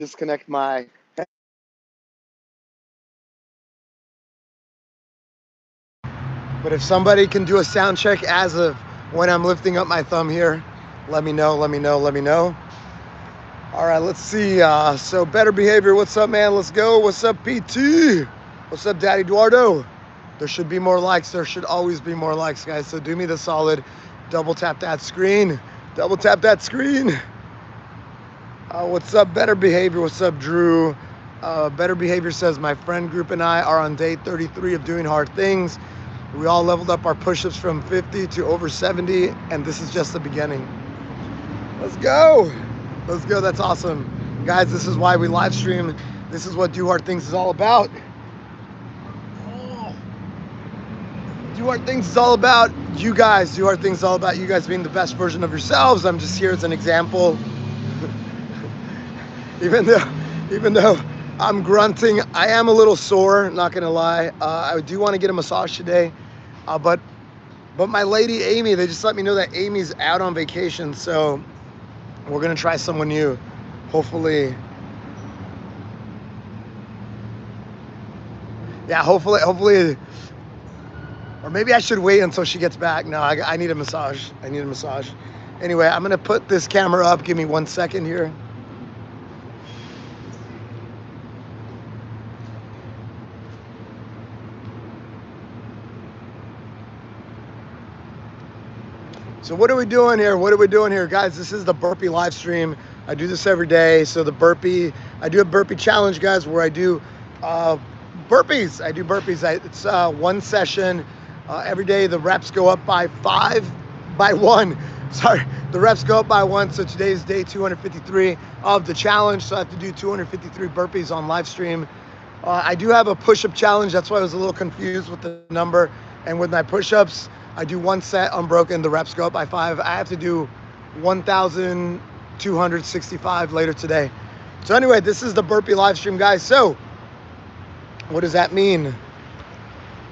disconnect my. But if somebody can do a sound check as of when I'm lifting up my thumb here, let me know, let me know, let me know. All right, let's see. So better behavior. What's up, man? Let's go. What's up, PT? What's up, Daddy Eduardo? There should be more likes. There should always be more likes, guys. So do me the solid. Double tap that screen. Double tap that screen. What's up, better behavior? What's up, Drew? Better behavior says, my friend group and I are on day 33 of doing hard things. We all leveled up our push-ups from 50 to over 70, and this is just the beginning. Let's go. Let's go. That's awesome. Guys, this is why we live stream. This is what Do Hard Things is all about. Do Hard Things is all about you guys. Do Hard Things is all about you guys being the best version of yourselves. I'm just here as an example. Even though I'm grunting, I am a little sore, not gonna lie. I do want to get a massage today, but my lady Amy, they just let me know that Amy's out on vacation, so we're gonna try someone new. Hopefully, yeah, hopefully, or maybe I should wait until she gets back. No, I need a massage. I need a massage. Anyway, I'm gonna put this camera up. Give me 1 second here. So what are we doing here? What are we doing here? Guys, this is the burpee live stream. I do this every day. So the burpee, I do a burpee challenge, guys, where I do burpees. I do burpees. It's one session every day. The reps go up by 1. Sorry, the reps go up by 1. So today is day 253 of the challenge. So I have to do 253 burpees on live stream. I do have a push-up challenge. That's why I was a little confused with the number. And with my push-ups, I do 1 set unbroken, the reps go up by 5. I have to do 1,265 later today. So anyway, this is the burpee live stream, guys. So what does that mean?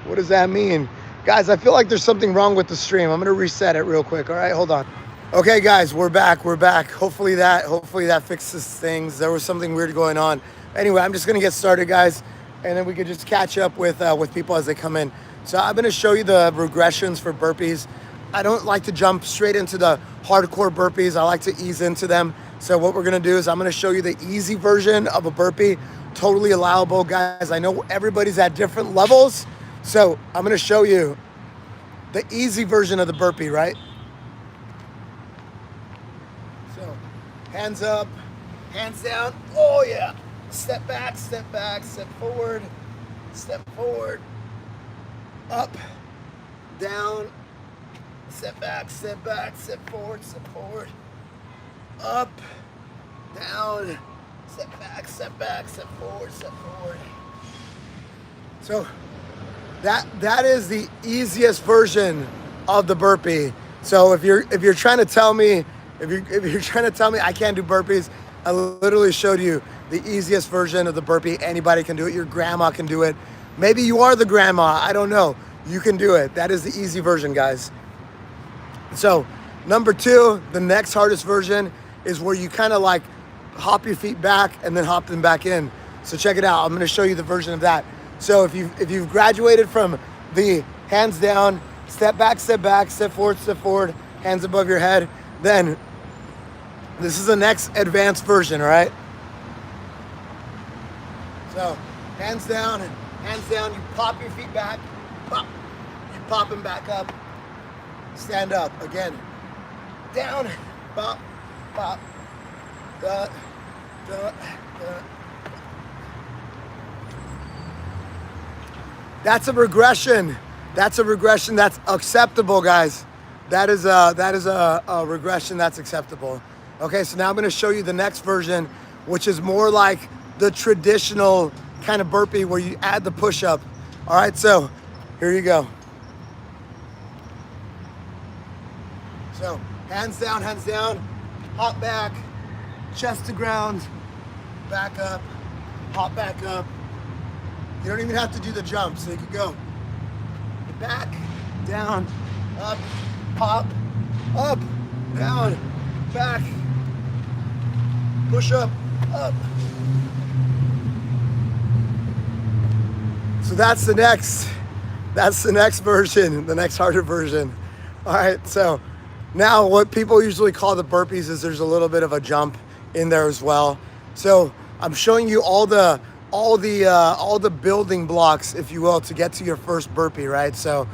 What does that mean? Guys, I feel like there's something wrong with the stream. I'm gonna reset it real quick, all right? Hold on. Okay, guys, we're back. Hopefully that fixes things. There was something weird going on. Anyway, I'm just gonna get started, guys, and then we can just catch up with people as they come in. So I'm going to show you the regressions for burpees. I don't like to jump straight into the hardcore burpees. I like to ease into them. So what we're going to do is I'm going to show you the easy version of a burpee. Totally allowable, guys. I know everybody's at different levels. So I'm going to show you the easy version of the burpee, right? So hands up, hands down. Oh, yeah. Step back, step forward, up, down, step back, step forward, up, down, step back, step forward. So that is the easiest version of the burpee. So if you're trying to tell me I can't do burpees, I literally showed you the easiest version of the burpee. Anybody can do it. Your grandma can do it. Maybe you are the grandma. I don't know. You can do it. That is the easy version, guys. So number 2, the next hardest version is where you kind of like hop your feet back and then hop them back in. So check it out. I'm going to show you the version of that. So if you've graduated from the hands down, step back, step forward, hands above your head, then this is the next advanced version, all right? So hands down, you pop your feet back, pop, you pop them back up, stand up, again, down, pop, da. That's a regression. That's acceptable, guys. That is a regression that's acceptable. Okay, so now I'm gonna show you the next version, which is more like the traditional kind of burpee where you add the push-up. All right, so here you go. So hands down, hop back, chest to ground, back up, hop back up. You don't even have to do the jump, so you can go back, down, up, pop, up, down, back, push up, So that's the next version, the next harder version. All right, so now what people usually call the burpees is there's a little bit of a jump in there as well. So I'm showing you all the building blocks, if you will, to get to your first burpee, right? So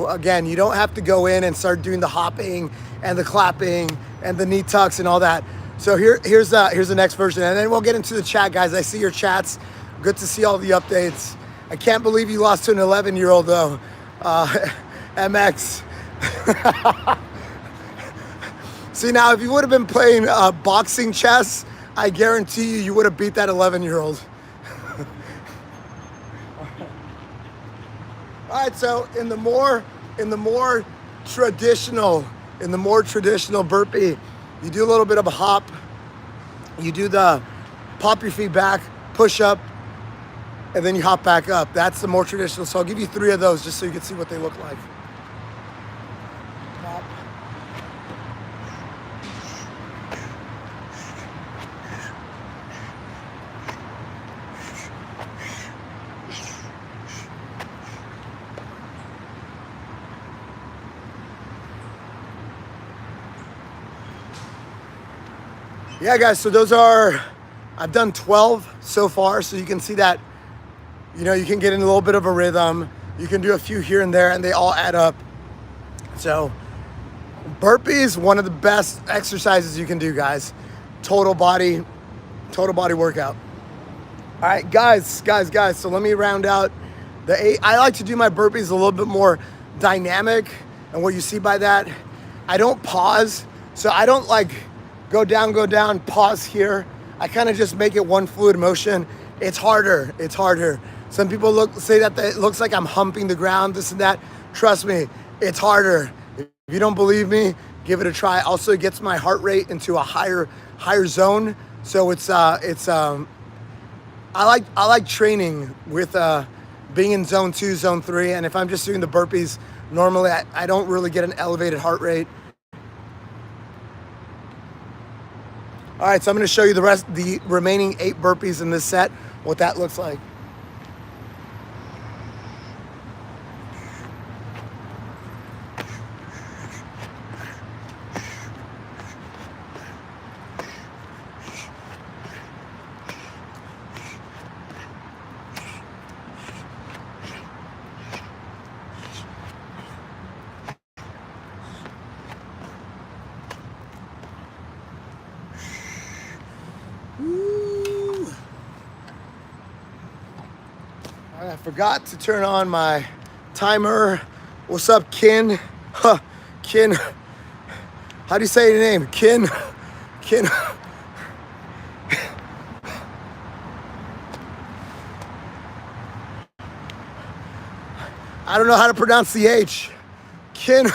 again, you don't have to go in and start doing the hopping and the clapping and the knee tucks and all that. So here's the next version, and then we'll get into the chat, guys. I see your chats. Good to see all the updates. I can't believe you lost to an 11-year-old though, MX. See, now if you would have been playing boxing chess, I guarantee you would have beat that 11-year-old. All right, so in the more traditional burpee, you do a little bit of a hop. You do the pop your feet back, push up, and then you hop back up. That's the more traditional. So I'll give you 3 of those just so you can see what they look like. Hop. Yeah, guys, so I've done 12 so far, so you can see that, you know, you can get in a little bit of a rhythm. You can do a few here and there, and they all add up. So burpees, one of the best exercises you can do, guys. Total body workout. All right, guys, so let me round out the 8. I like to do my burpees a little bit more dynamic, and what you see by that, I don't pause, so I don't like go down, pause here. I kind of just make it one fluid motion. It's harder. Some people say that it looks like I'm humping the ground, this and that. Trust me, it's harder. If you don't believe me, give it a try. Also, it gets my heart rate into a higher zone. So I like training with being in zone 2, zone 3. And if I'm just doing the burpees, normally I don't really get an elevated heart rate. All right, so I'm gonna show you the remaining 8 burpees in this set, what that looks like. I forgot to turn on my timer. What's up, Kin? Kin. How do you say your name? Kin. I don't know how to pronounce the H. Kin.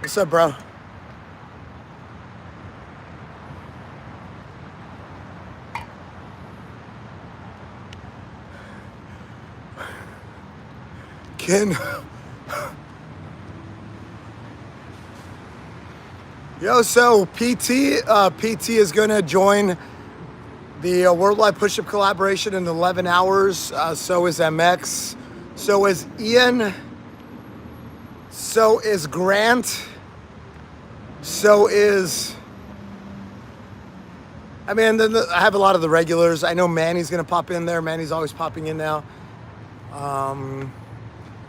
What's up, bro? Ken. Yo, so PT is gonna join the Worldwide Push-Up Collaboration in 11 hours. So is MX. So is Ian. So is Grant. So is, I mean, I have a lot of the regulars. I know Manny's gonna pop in there. Manny's always popping in now.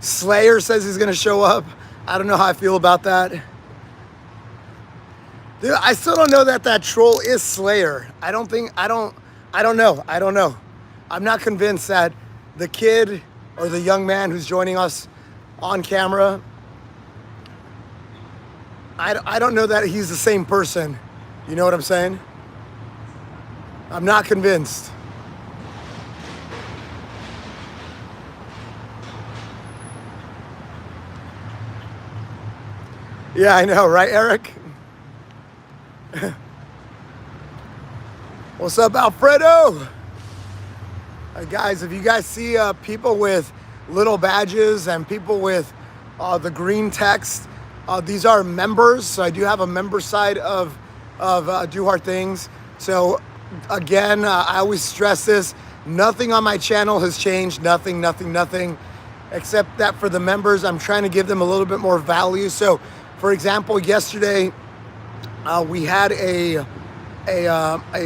Slayer says he's gonna show up. I don't know how I feel about that. Dude, I still don't know that troll is Slayer. I don't know. I'm not convinced that the kid or the young man who's joining us on camera, I don't know that he's the same person. You know what I'm saying? I'm not convinced. Yeah, I know, right, Eric? What's up, Alfredo? Guys, if you guys see people with little badges and people with the green text, these are members. So I do have a member side of Do Hard Things. So again, I always stress this. Nothing on my channel has changed. Nothing, except that for the members, I'm trying to give them a little bit more value. So, for example, yesterday we had a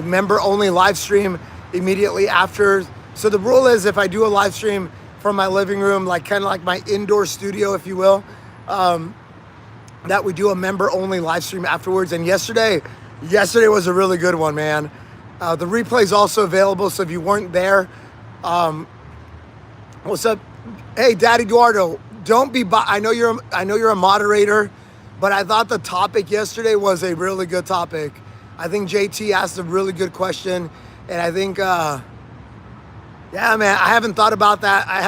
member-only live stream immediately after. So the rule is, if I do a live stream from my living room, like kind of like my indoor studio, if you will, that we do a member-only live stream afterwards. And yesterday was a really good one, man. The replay is also available, so if you weren't there, what's up? Hey, Daddy Eduardo, don't be. I know you're a moderator, but I thought the topic yesterday was a really good topic. I think JT asked a really good question, and I think, yeah, man, I haven't thought about that. I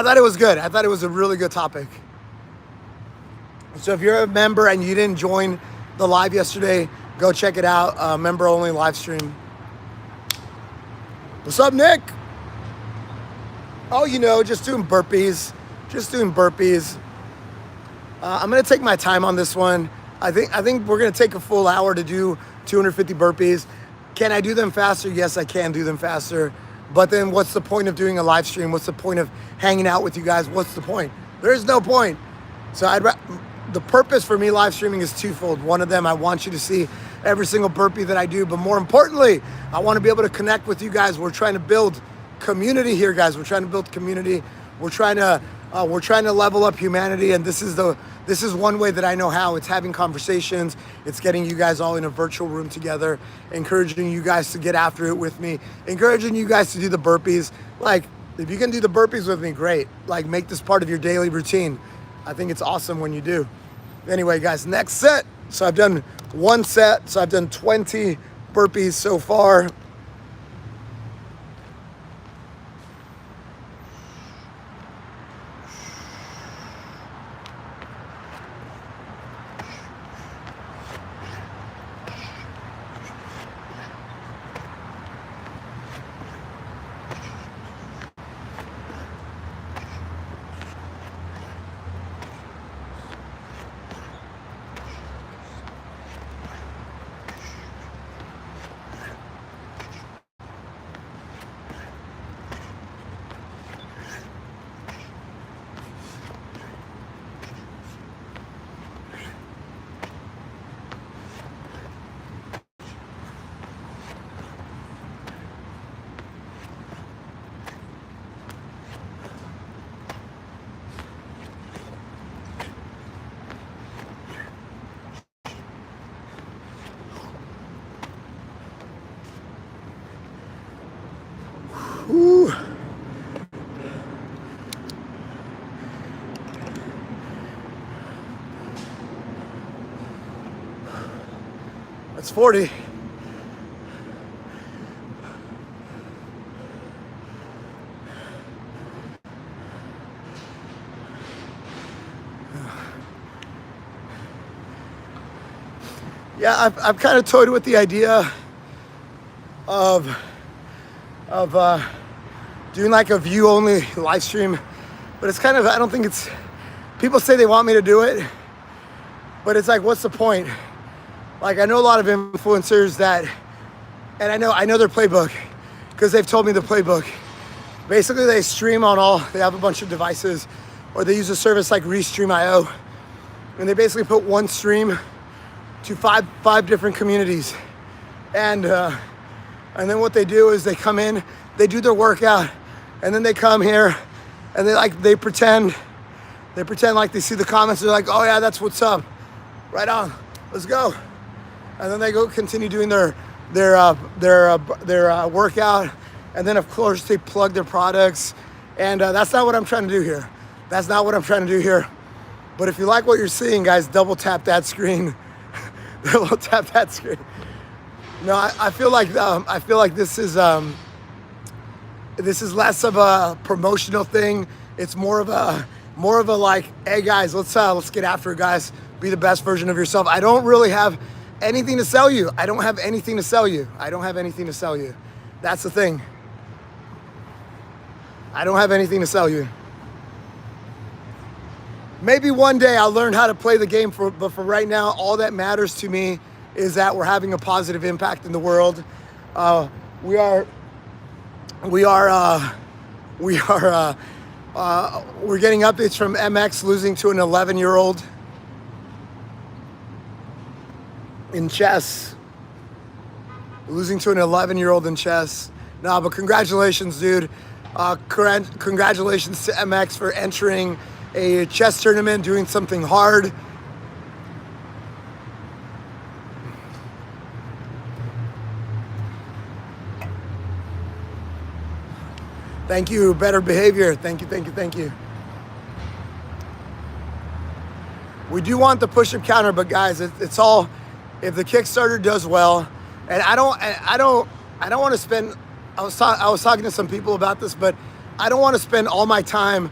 thought it was good. I thought it was a really good topic. So if you're a member and you didn't join the live yesterday, go check it out. Member only live stream. What's up, Nick? Oh, just doing burpees. I'm gonna take my time on this one. I think we're gonna take a full hour to do 250 burpees. Can I do them faster? Yes, I can do them faster. But then what's the point of doing a live stream? What's the point of hanging out with you guys? What's the point? There's no point. So the purpose for me live streaming is twofold. One of them, I want you to see every single burpee that I do, but more importantly, I want to be able to connect with you guys. We're trying to build community here, guys. We're trying to build community. We're trying to level up humanity, and this is one way that I know how. It's having conversations. It's getting you guys all in a virtual room together, encouraging you guys to get after it with me, encouraging you guys to do the burpees. Like, if you can do the burpees with me, great. Like, make this part of your daily routine. I think it's awesome when you do. Anyway, guys, next set. So I've done one set. So I've done 20 burpees so far. Ooh. That's 40. Yeah, I've kind of toyed with the idea of doing like a view only live stream, but it's kind of, I don't think it's, people say they want me to do it, but it's like, what's the point? Like, I know a lot of influencers that, and I know their playbook because they've told me the playbook. Basically, they stream on they have a bunch of devices, or they use a service like Restream.io, and they basically put one stream to five different communities. And then what they do is they come in, they do their workout, and then they come here and they pretend like they see the comments. They're like, oh yeah, that's what's up. Right on, let's go. And then they go continue doing their workout. And then of course they plug their products. And that's not what I'm trying to do here. But if you like what you're seeing, guys, double tap that screen. Double tap that screen. No, I feel like this is less of a promotional thing. It's more of a like, hey guys, let's get after it, guys. Be the best version of yourself. I don't really have anything to sell you. I don't have anything to sell you. That's the thing. I don't have anything to sell you. Maybe one day I'll learn how to play the game, but for right now, all that matters to me is that we're having a positive impact in the world. We are we're getting updates from MX losing to an 11-year-old in chess. Losing to an 11-year-old in chess. No, but congratulations, dude. Congratulations to MX for entering a chess tournament, doing something hard. Thank you, Better Behavior. Thank you, thank you, thank you. We do want the push-up counter, but guys, it's all, if the Kickstarter does well, and I don't want to spend, I was talking to some people about this, but I don't want to spend all my time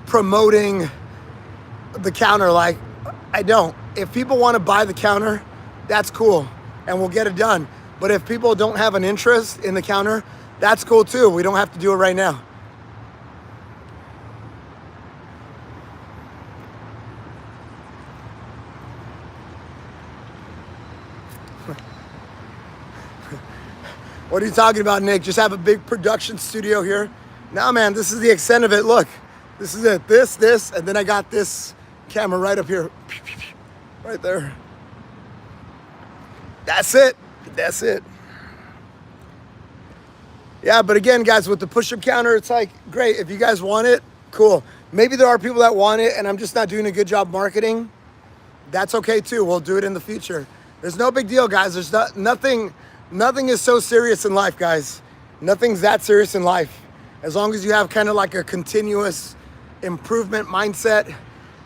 promoting the counter. Like, I don't. If people want to buy the counter, that's cool, and we'll get it done. But if people don't have an interest in the counter, that's cool too. We don't have to do it right now. What are you talking about, Nick? Just have a big production studio here? No, man, this is the extent of it. Look, this is it. This, and then I got this camera right up here. Right there. That's it. That's it. Yeah, but again, guys, with the push-up counter, it's like, great. If you guys want it, cool. Maybe there are people that want it and I'm just not doing a good job marketing. That's okay too. We'll do it in the future. There's no big deal, guys. There's nothing is so serious in life, guys. Nothing's that serious in life. As long as you have kind of like a continuous improvement mindset.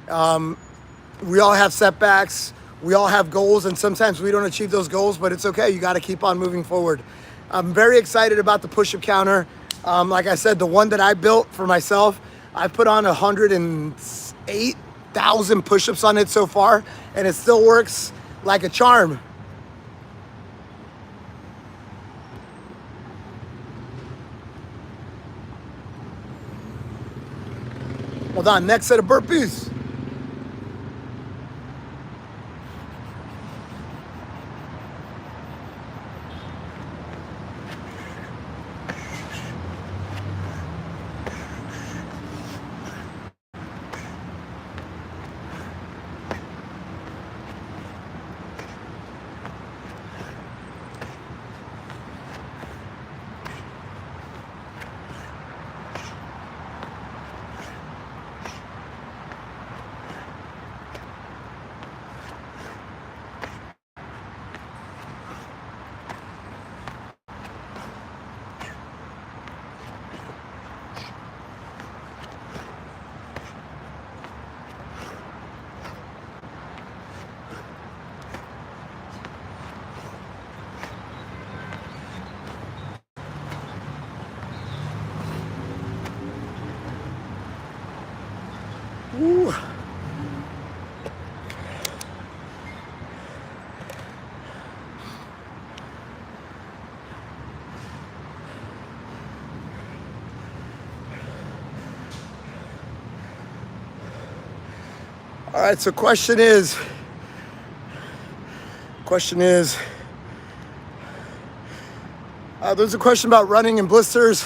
We all have setbacks. We all have goals, and sometimes we don't achieve those goals, but it's okay. You got to keep on moving forward. I'm very excited about the push-up counter. Like I said, the one that I built for myself, I've put on 108,000 push-ups on it so far, and it still works like a charm. Hold on, next set of burpees. Ooh. All right, so question is, there's a question about running in blisters.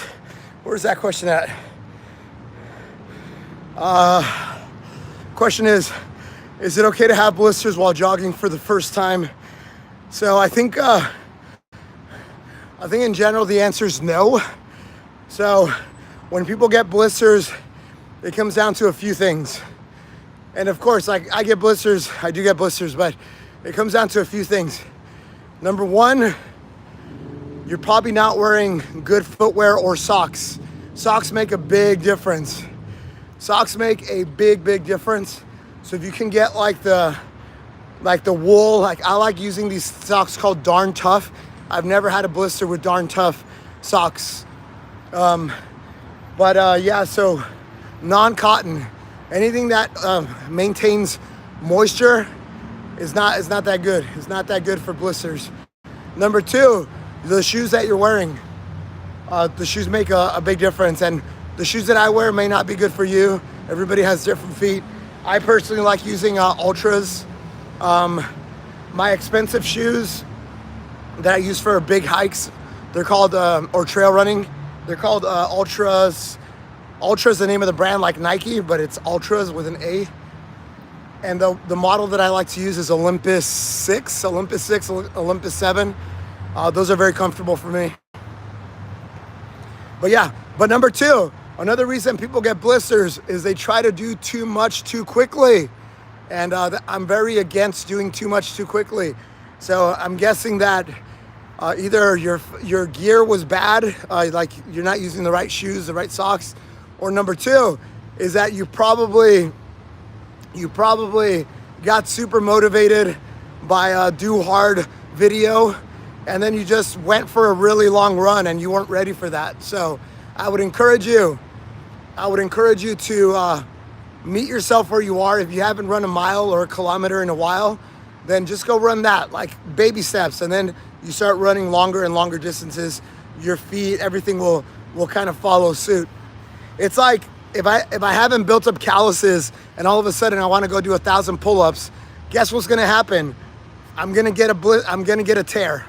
Where's that question at? Question is it okay to have blisters while jogging for the first time? So I think in general the answer is no. So when people get blisters, it comes down to a few things. And of course, like I do get blisters, but it comes down to a few things. Number one, you're probably not wearing good footwear or socks. Socks make a big difference. Socks make a big difference. So if you can get like the wool, like I like using these socks called Darn Tough. I've never had a blister with Darn Tough socks. Yeah, so non-cotton, anything that maintains moisture is not that good. It's not that good for blisters. Number two, the shoes that you're wearing. The shoes make a big difference, and the shoes that I wear may not be good for you. Everybody has different feet. I personally like using Ultras. My expensive shoes that I use for big hikes, They're called, or trail running. They're called Ultras. Ultra is the name of the brand, like Nike, but it's Ultras with an A. And the model that I like to use is Olympus 6, Olympus 7. Those are very comfortable for me. But yeah, but number two, another reason people get blisters is they try to do too much too quickly. And I'm very against doing too much too quickly. So I'm guessing that either your gear was bad, like you're not using the right shoes, the right socks, or number two is that you probably got super motivated by a do hard video, and then you just went for a really long run and you weren't ready for that. So I would encourage you to meet yourself where you are. If you haven't run a mile or a kilometer in a while, then just go run that, like baby steps, and then you start running longer and longer distances. Your feet, everything will kind of follow suit. It's like if I haven't built up calluses and all of a sudden I want to go do 1,000 pull-ups, guess what's going to happen? I'm going to get a tear.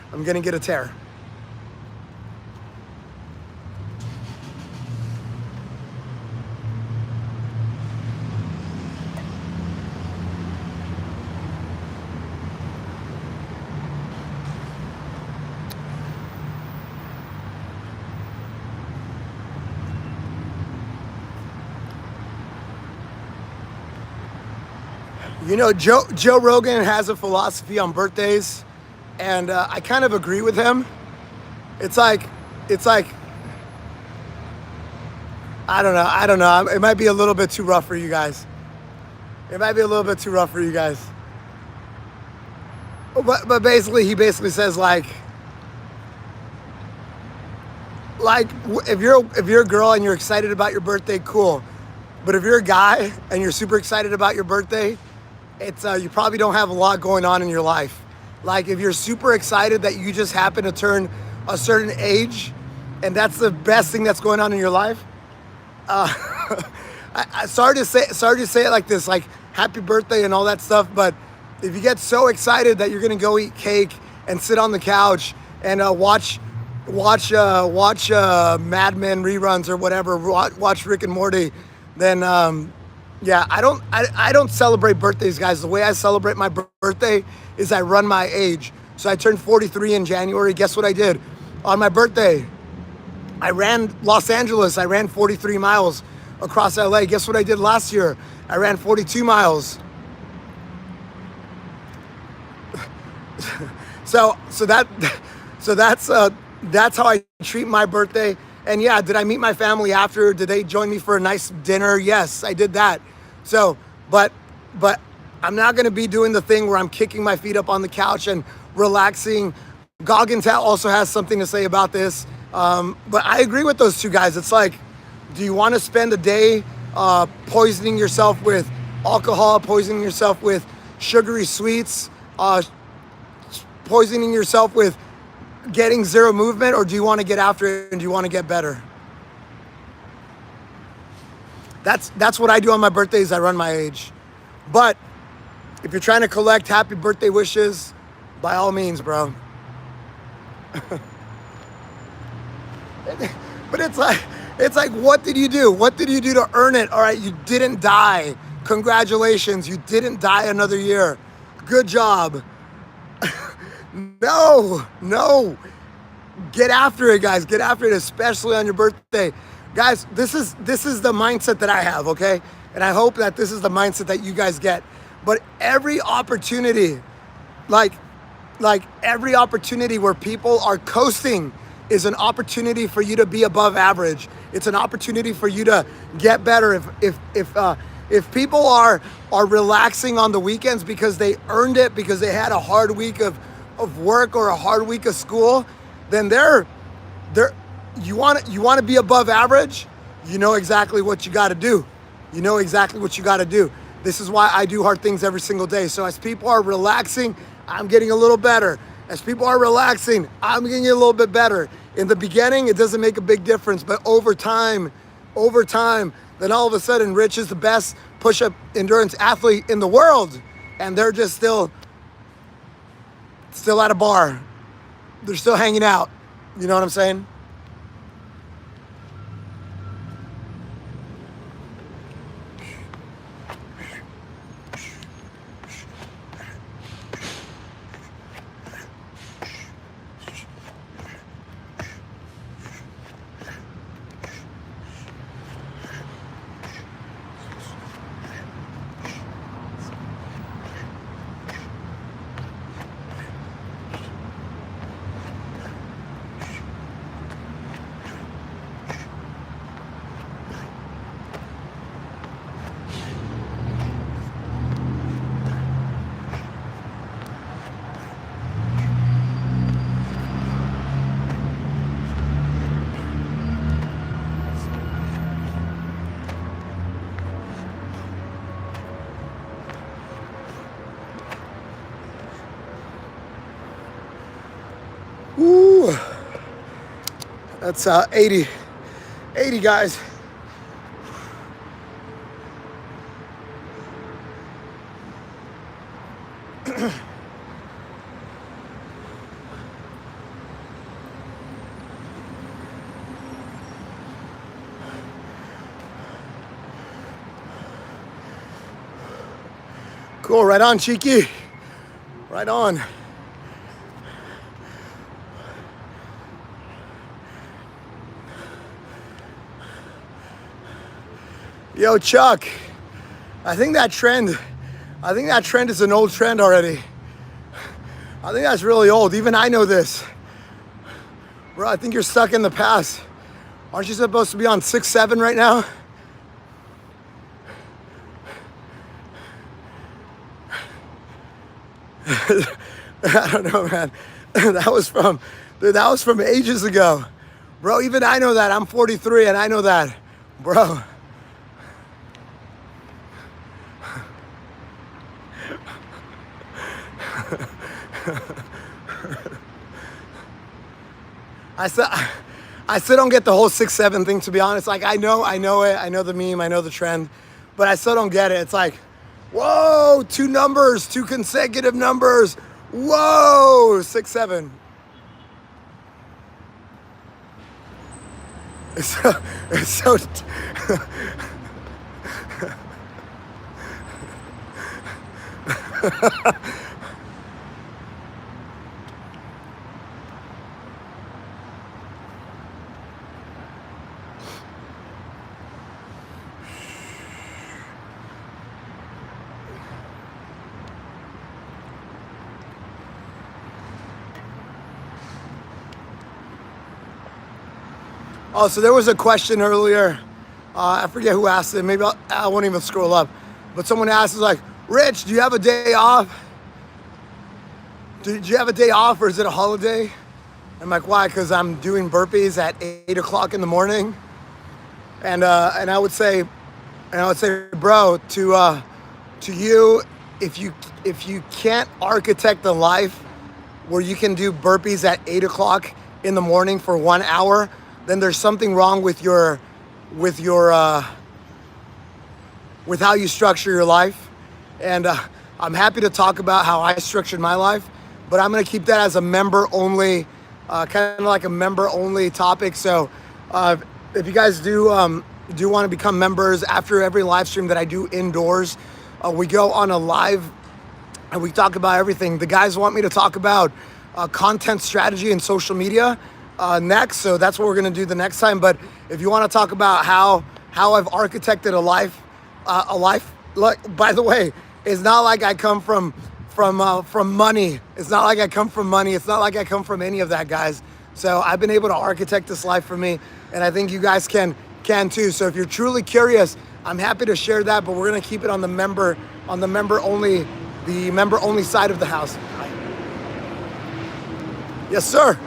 You know, Joe Rogan has a philosophy on birthdays, and I kind of agree with him. It's like, I don't know. It might be a little bit too rough for you guys. But basically, he basically says like if you're a girl and you're excited about your birthday, cool. But if you're a guy and you're super excited about your birthday, it's you probably don't have a lot going on in your life. Like if you're super excited that you just happen to turn a certain age, and that's the best thing that's going on in your life. I sorry to say it like this, like happy birthday and all that stuff. But if you get so excited that you're gonna go eat cake and sit on the couch and watch Mad Men reruns or whatever, watch Rick and Morty, then yeah, I don't celebrate birthdays, guys. The way I celebrate my birthday is I run my age. So I turned 43 in January. Guess what I did? On my birthday, I ran Los Angeles. I ran 43 miles across LA. Guess what I did last year? I ran 42 miles. So that's how I treat my birthday. And yeah, did I meet my family after? Did they join me for a nice dinner? Yes, I did that. So, but I'm not going to be doing the thing where I'm kicking my feet up on the couch and relaxing. Goggins also has something to say about this. But I agree with those two guys. It's like, do you want to spend a day poisoning yourself with alcohol, poisoning yourself with sugary sweets, poisoning yourself with getting zero movement, or do you want to get after it and do you want to get better? That's what I do on my birthdays. I run my age. But if you're trying to collect happy birthday wishes, by all means, bro. But it's like, what did you do? What did you do to earn it? All right, you didn't die. Congratulations, you didn't die another year. Good job. No. Get after it, guys. Get after it, especially on your birthday. Guys, this is the mindset that I have, okay? And I hope that this is the mindset that you guys get. But every opportunity, like every opportunity where people are coasting is an opportunity for you to be above average. It's an opportunity for you to get better. If people are relaxing on the weekends because they earned it, because they had a hard week of work or a hard week of school, then you want to be above average, you know exactly what you got to do. This is why I do hard things every single day. So as people are relaxing, I'm getting a little better. As people are relaxing, I'm getting a little bit better. In the beginning, it doesn't make a big difference, but over time, then all of a sudden, Rich is the best push-up endurance athlete in the world, and they're just still at a bar. They're still hanging out. You know what I'm saying? Woo. That's 80 guys. Cool, right on, Cheeky. Right on. Yo, Chuck, I think that trend is an old trend already. I think that's really old. Even I know this. Bro, I think you're stuck in the past. Aren't you supposed to be on 6-7 right now? I don't know, man. That was from ages ago. Bro, even I know that. I'm 43 and I know that. Bro. I still don't get the whole 6-7 thing, to be honest. Like, I know it. I know the meme. I know the trend. But I still don't get it. It's like, whoa, 2 numbers, 2 consecutive numbers. Whoa, 6-7. It's so Oh, so there was a question earlier. I forget who asked it. Maybe I won't even scroll up. But someone asked, like, Rich, do you have a day off? Do you have a day off, or is it a holiday? I'm like, why? Because I'm doing burpees at 8 o'clock in the morning. And I would say, bro, to you, if you can't architect a life where you can do burpees at 8 o'clock in the morning for 1 hour, then there's something wrong with how you structure your life. And I'm happy to talk about how I structured my life, but I'm gonna keep that as a member only, kind of like a member only topic. So if you guys do want to become members, after every live stream that I do indoors, we go on a live and we talk about everything. The guys want me to talk about content strategy and social media next, so that's what we're gonna do the next time. But if you want to talk about how I've architected a life, like, by the way, it's not like I come from money. It's not like I come from money. It's not like I come from any of that, guys. So I've been able to architect this life for me, and I think you guys can too. So if you're truly curious, I'm happy to share that, but we're gonna keep it on the member only side of the house. Yes, sir.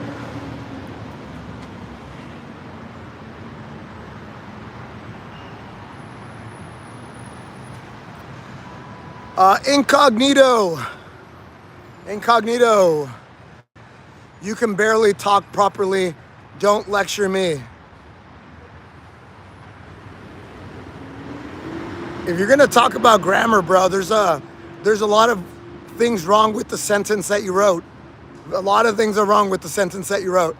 Incognito. You can barely talk properly. Don't lecture me. If you're gonna talk about grammar, bro, there's a lot of things wrong with the sentence that you wrote. A lot of things are wrong with the sentence that you wrote.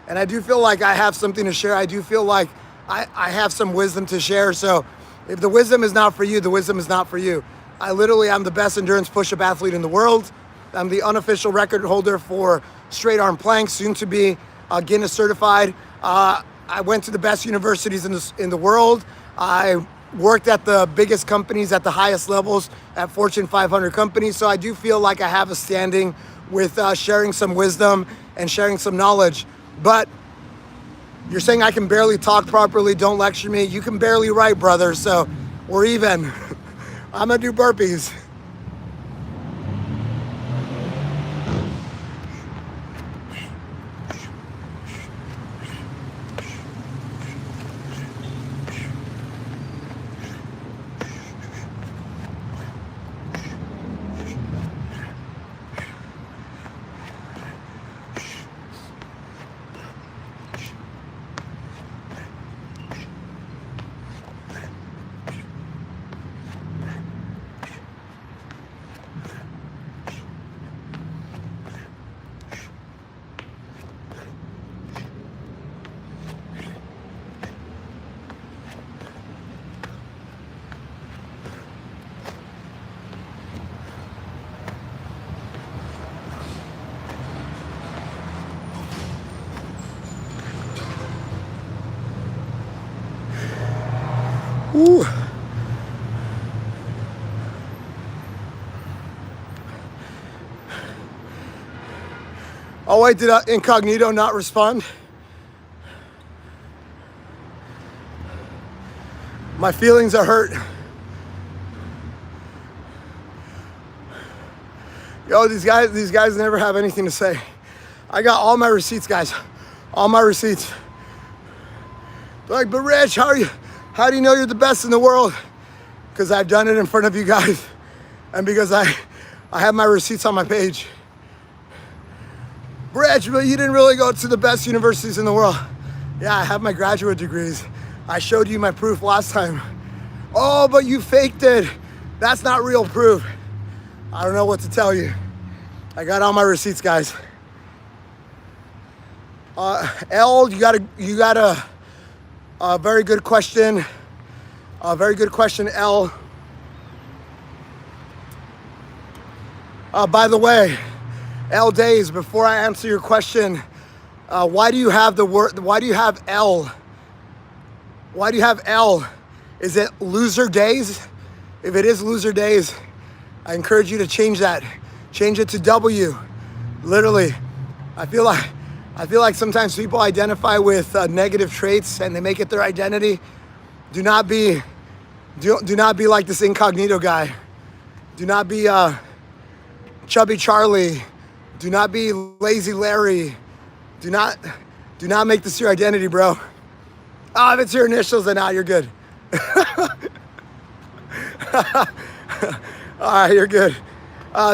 And I do feel like I have something to share. I do feel like I have some wisdom to share. So if the wisdom is not for you, the wisdom is not for you. I literally am the best endurance push-up athlete in the world. I'm the unofficial record holder for straight arm planks, soon to be Guinness certified. I went to the best universities in the world. I worked at the biggest companies at the highest levels at Fortune 500 companies. So I do feel like I have a standing with sharing some wisdom and sharing some knowledge. But you're saying I can barely talk properly, don't lecture me. You can barely write, brother, so we're even. I'm gonna do burpees. Ooh. Oh wait, did Incognito not respond? My feelings are hurt. Yo, these guys never have anything to say. I got all my receipts, guys. All my receipts. They're like, but Rich, how do you know you're the best in the world? Because I've done it in front of you guys. And because I have my receipts on my page. Rich, but you didn't really go to the best universities in the world. Yeah, I have my graduate degrees. I showed you my proof last time. Oh, but you faked it. That's not real proof. I don't know what to tell you. I got all my receipts, guys. L, you got a very good question. A very good question, L. By the way, L Days, before I answer your question, why do you have why do you have L? Why do you have L? Is it loser days? If it is loser days, I encourage you to change that. Change it to W. Literally, I feel like sometimes people identify with negative traits and they make it their identity. Do not be like this Incognito guy. Do not be Chubby Charlie. Do not be Lazy Larry. Do not make this your identity, bro. Oh, if it's your initials, then now you're good. All right, you're good.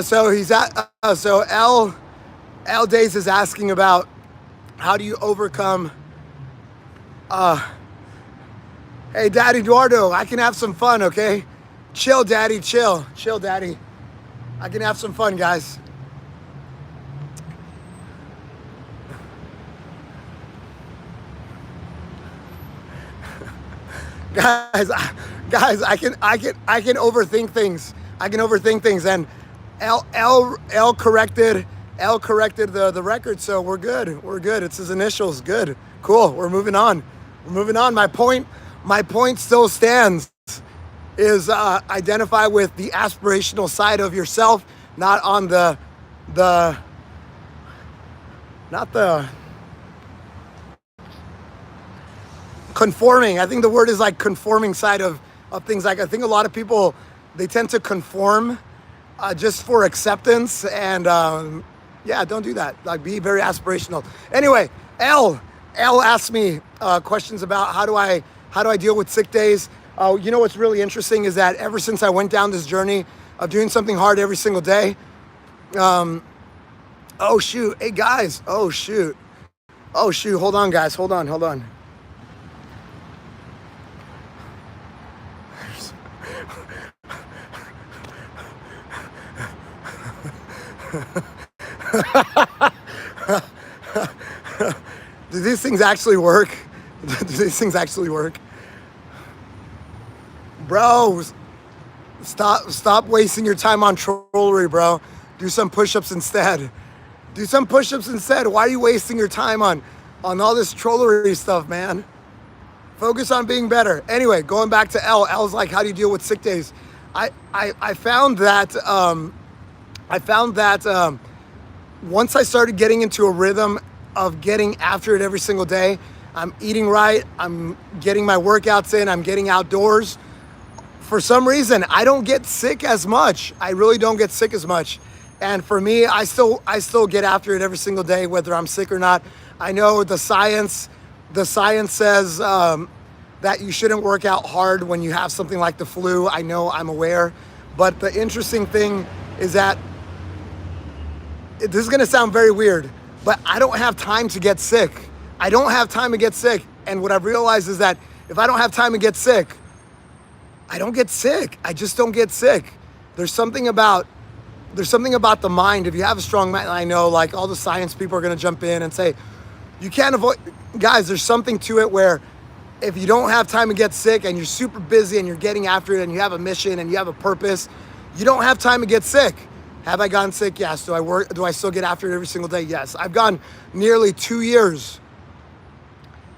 So L Days is asking about how do you overcome. Hey, Daddy Eduardo, I can have some fun, okay? Chill, Daddy, chill, Daddy. I can have some fun, guys. Guys, I can overthink things. I can overthink things, and L corrected the record, so we're good. We're good. It's his initials. Good. Cool. We're moving on. My point still stands. Is identify with the aspirational side of yourself, not on the conforming. I think the word is like conforming side of things. Like I think a lot of people, they tend to conform just for acceptance, and yeah, don't do that. Like be very aspirational. Anyway, L asked me questions about how do I deal with sick days. You know what's really interesting is that ever since I went down this journey of doing something hard every single day, oh shoot, hey guys, oh shoot, hold on guys, hold on. Do these things actually work? Do these things actually work? Bro, stop wasting your time on trollery, bro. Do some push-ups instead. Do some push-ups instead. Why are you wasting your time on all this trollery stuff, man? Focus on being better. Anyway, going back to L's like, how do you deal with sick days? I found that once I started getting into a rhythm of getting after it every single day, I'm eating right, I'm getting my workouts in, I'm getting outdoors. For some reason, I don't get sick as much. I really don't get sick as much. And for me, I still get after it every single day, whether I'm sick or not. I know the science says that you shouldn't work out hard when you have something like the flu. I know, I'm aware. But the interesting thing is that, this is gonna sound very weird, but I don't have time to get sick. I don't have time to get sick. And what I've realized is that if I don't have time to get sick, I don't get sick. I just don't get sick. There's something about the mind. If you have a strong mind, I know like all the science people are gonna jump in and say, you can't avoid, guys, there's something to it where if you don't have time to get sick and you're super busy and you're getting after it and you have a mission and you have a purpose, you don't have time to get sick. Have I gotten sick? Yes. Do I still get after it every single day? Yes. I've gone nearly 2 years,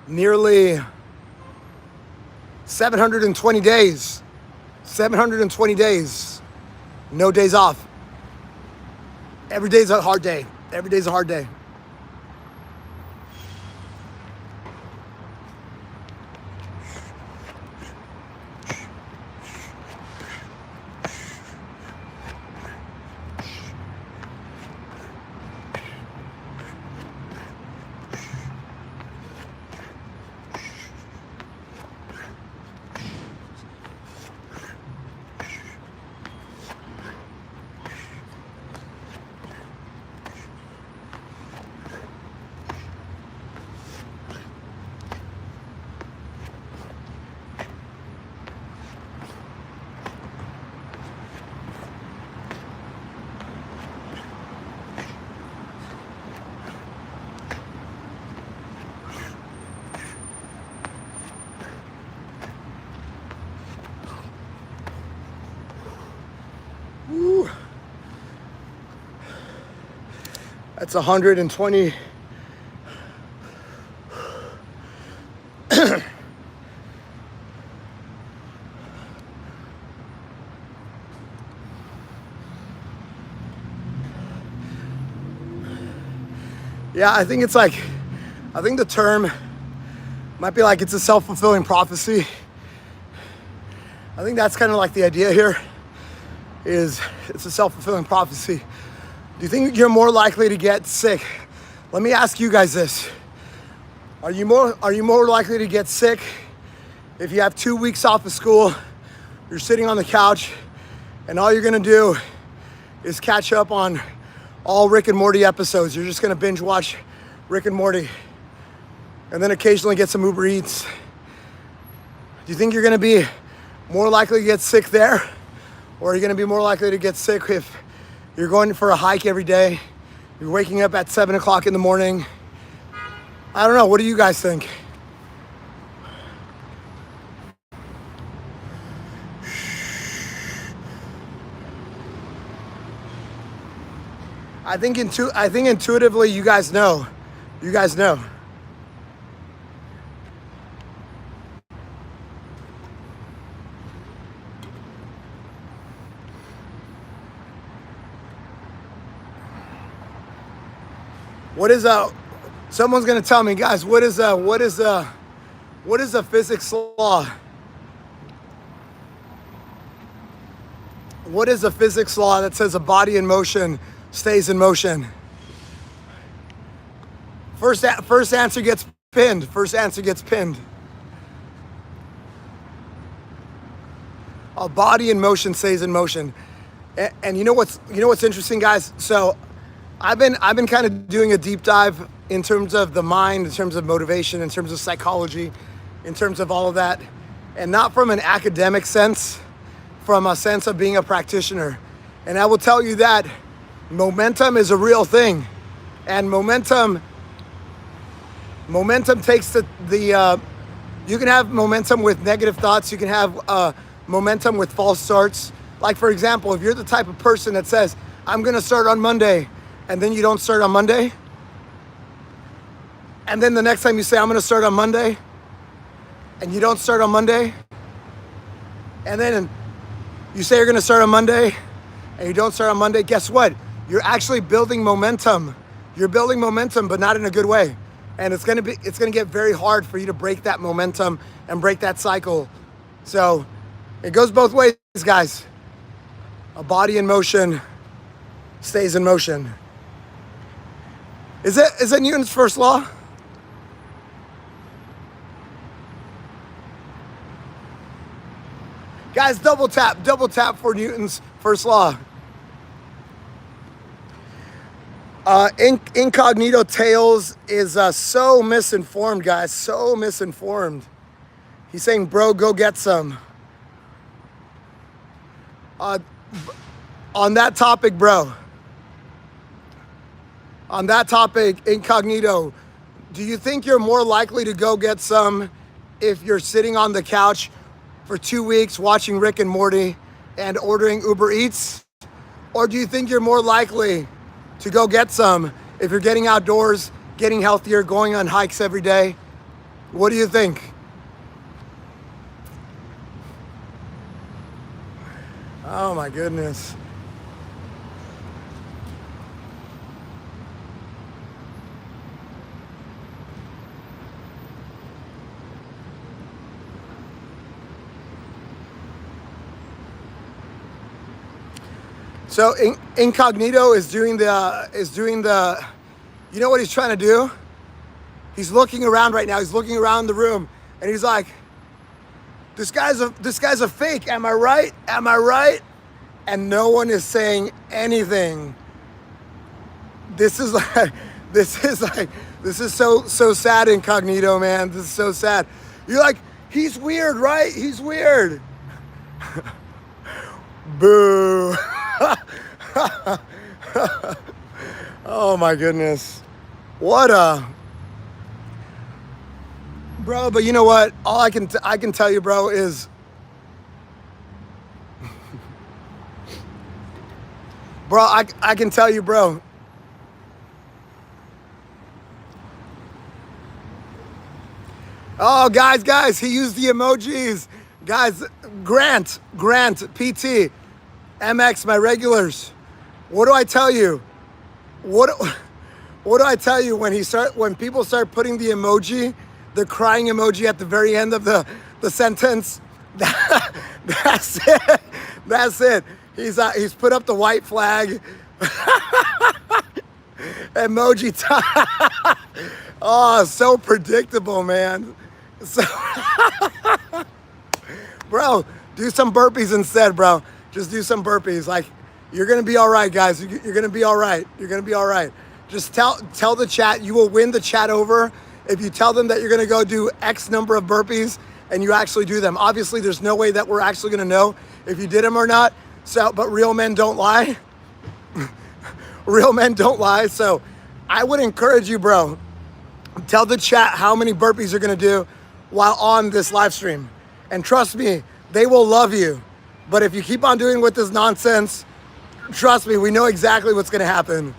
nearly 720 days, 720 days, no days off. Every day's a hard day. Every day's a hard day. Woo. That's 120. Yeah, I think the term might be like it's a self-fulfilling prophecy. I think that's kind of like the idea here, is it's a self-fulfilling prophecy. Do you think you're more likely to get sick? Let me ask you guys this. Are you more likely to get sick if you have 2 weeks off of school, you're sitting on the couch, and all you're gonna do is catch up on all Rick and Morty episodes? You're just gonna binge watch Rick and Morty and then occasionally get some Uber Eats. Do you think you're gonna be more likely to get sick there? Or are you gonna be more likely to get sick if you're going for a hike every day, you're waking up at 7 o'clock in the morning? I don't know, what do you guys think? I think intuitively you guys know. You guys know. What is someone's gonna tell me, guys, what is a physics law? What is a physics law that says a body in motion stays in motion? First answer gets pinned. First answer gets pinned. A body in motion stays in motion. And you know what's interesting, guys? So I've been kind of doing a deep dive in terms of the mind, in terms of motivation, in terms of psychology, in terms of all of that, and not from an academic sense, from a sense of being a practitioner. And I will tell you that momentum is a real thing. And momentum Momentum takes you can have momentum with negative thoughts. You can have momentum with false starts. Like, for example, if you're the type of person that says, I'm going to start on Monday, and then you don't start on Monday, and then the next time you say, I'm going to start on Monday, and you don't start on Monday, and then you say you're going to start on Monday, and you don't start on Monday, guess what? You're actually building momentum. You're building momentum, but not in a good way. And it's gonna get very hard for you to break that momentum and break that cycle. So it goes both ways, guys. A body in motion stays in motion. Is it Newton's first law? Guys, double tap for Newton's first law. Incognito Tails is so misinformed, guys. So misinformed. He's saying, bro, go get some. On that topic, bro. On that topic, Incognito, do you think you're more likely to go get some if you're sitting on the couch for 2 weeks watching Rick and Morty and ordering Uber Eats? Or do you think you're more likely to go get some if you're getting outdoors, getting healthier, going on hikes every day? What do you think? Oh my goodness. So Incognito is doing the, you know what he's trying to do? He's looking around right now. He's looking around the room and he's like, this guy's a fake. Am I right? Am I right? And no one is saying anything. This is so sad, Incognito, man. This is so sad. You're like, he's weird, right? He's weird. Boo. Oh my goodness. What a... Bro, but you know what? All I can tell you, bro, is... Bro, I can tell you, bro. Oh, guys, he used the emojis. Guys, Grant, PT, MX, my regulars. What do I tell you? What do I tell you when people start putting the emoji, the crying emoji at the very end of the sentence? That's it. That's it. He's put up the white flag. Emoji time. Oh, so predictable, man. So bro, do some burpees instead, bro. Just do some burpees. Like, you're gonna be all right, guys. You're gonna be all right. You're gonna be all right. Just tell the chat. You will win the chat over if you tell them that you're gonna go do X number of burpees and you actually do them. Obviously, there's no way that we're actually gonna know if you did them or not. So, but real men don't lie. Real men don't lie. So, I would encourage you, bro. Tell the chat how many burpees you're gonna do while on this live stream. And trust me, they will love you. But if you keep on doing with this nonsense, trust me, we know exactly what's gonna happen.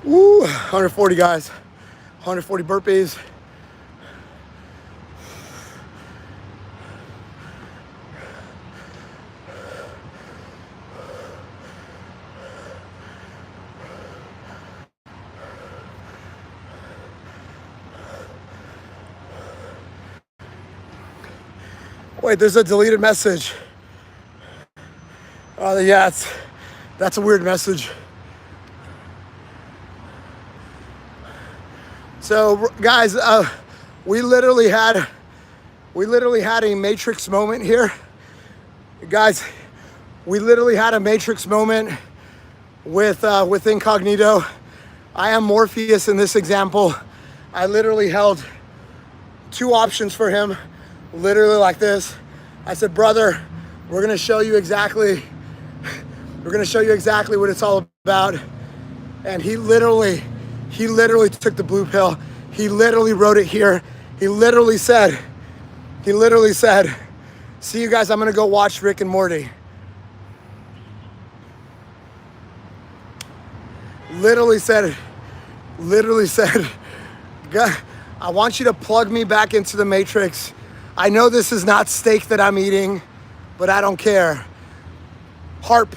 Woo, 140 guys, 140 burpees. Wait, there's a deleted message. Oh, yeah, that's a weird message. So, guys, we literally had a Matrix moment here. Guys, we literally had a Matrix moment with Incognito. I am Morpheus in this example. I literally held two options for him, literally like this. I said, brother, we're gonna show you exactly what it's all about. And he literally took the blue pill. He literally wrote it here. He literally said, see you guys, I'm gonna go watch Rick and Morty. Literally said, God, I want you to plug me back into the Matrix. I know this is not steak that I'm eating, but I don't care. Harp.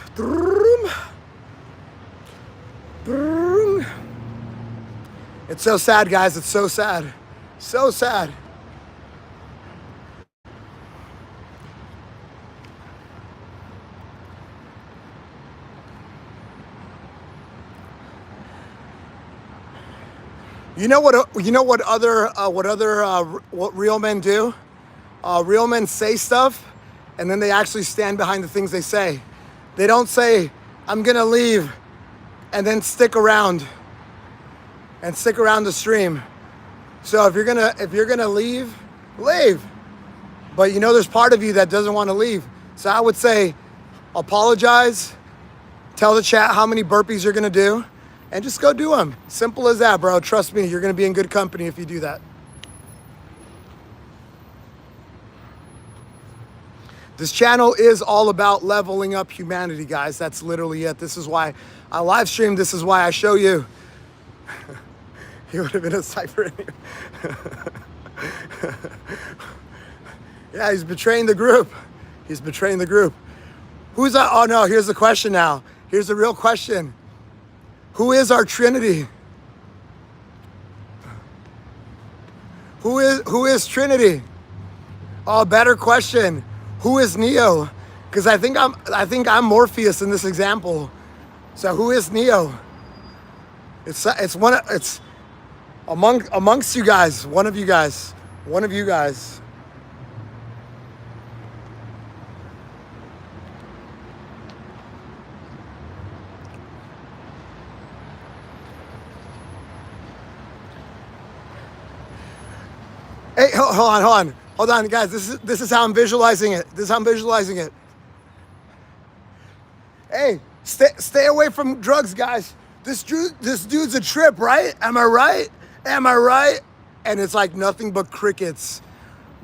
It's so sad, guys. It's so sad. So sad. You know what real men do? Real men say stuff, and then they actually stand behind the things they say. They don't say, I'm gonna leave, and then stick around the stream. So if you're gonna leave, leave. But you know there's part of you that doesn't want to leave. So I would say, apologize, tell the chat how many burpees you're gonna do, and just go do them. Simple as that, bro. Trust me, you're gonna be in good company if you do that. This channel is all about leveling up humanity, guys. That's literally it. This is why I live stream. This is why I show you. He would have been a cipher anyway. Yeah, he's betraying the group. He's betraying the group. Who's that? Oh no, here's the question now. Here's the real question. Who is our Trinity? Who is Trinity? Oh, better question. Who is Neo? Because I think I'm Morpheus in this example. So who is Neo? It's amongst you guys. One of you guys. Hey, hold on, guys. This is how I'm visualizing it. Hey, stay away from drugs, guys. This dude's a trip, right? Am I right? And it's like nothing but crickets,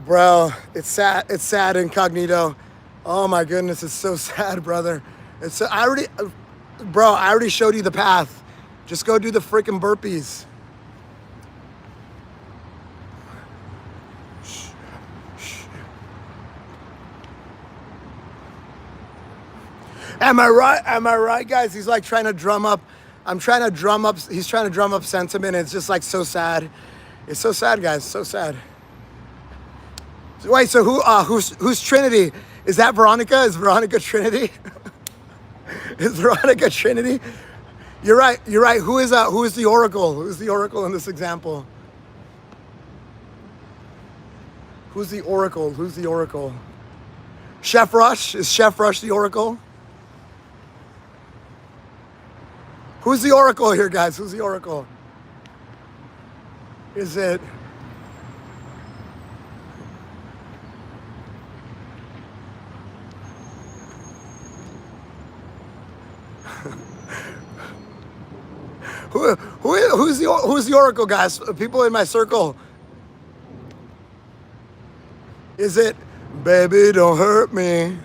bro. It's sad, Incognito. Oh my goodness, it's so sad, brother. I already showed you the path. Just go do the freaking burpees. Am I right, guys? He's like trying to drum up. He's trying to drum up sentiment. It's just like so sad. It's so sad, guys. So sad. So wait, so who's Trinity? Is that Veronica? Is Veronica Trinity? Is Veronica Trinity? You're right. Who is the Oracle? Who's the Oracle in this example? Who's the Oracle? Chef Rush? Is Chef Rush the Oracle? Who's the Oracle here, guys? Who's the Oracle? Is it... Who's the Oracle, guys? People in my circle. Is it, baby, don't hurt me?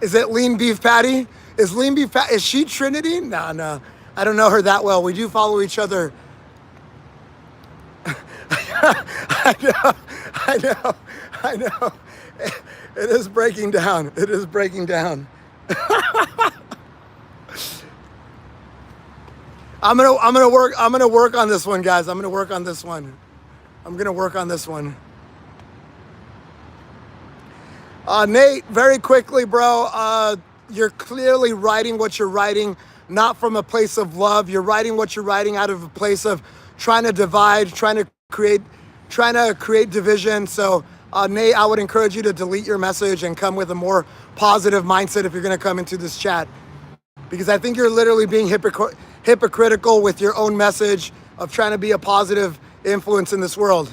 Is it Lean Beef Patty? Is she Trinity? No. I don't know her that well. We do follow each other. I know. It is breaking down. I'm gonna work on this one, guys. I'm gonna work on this one. Nate, very quickly, bro, you're clearly writing what you're writing, not from a place of love. You're writing what you're writing out of a place of trying to divide, trying to create division. So, Nate, I would encourage you to delete your message and come with a more positive mindset if you're going to come into this chat. Because I think you're literally being hypocritical with your own message of trying to be a positive influence in this world.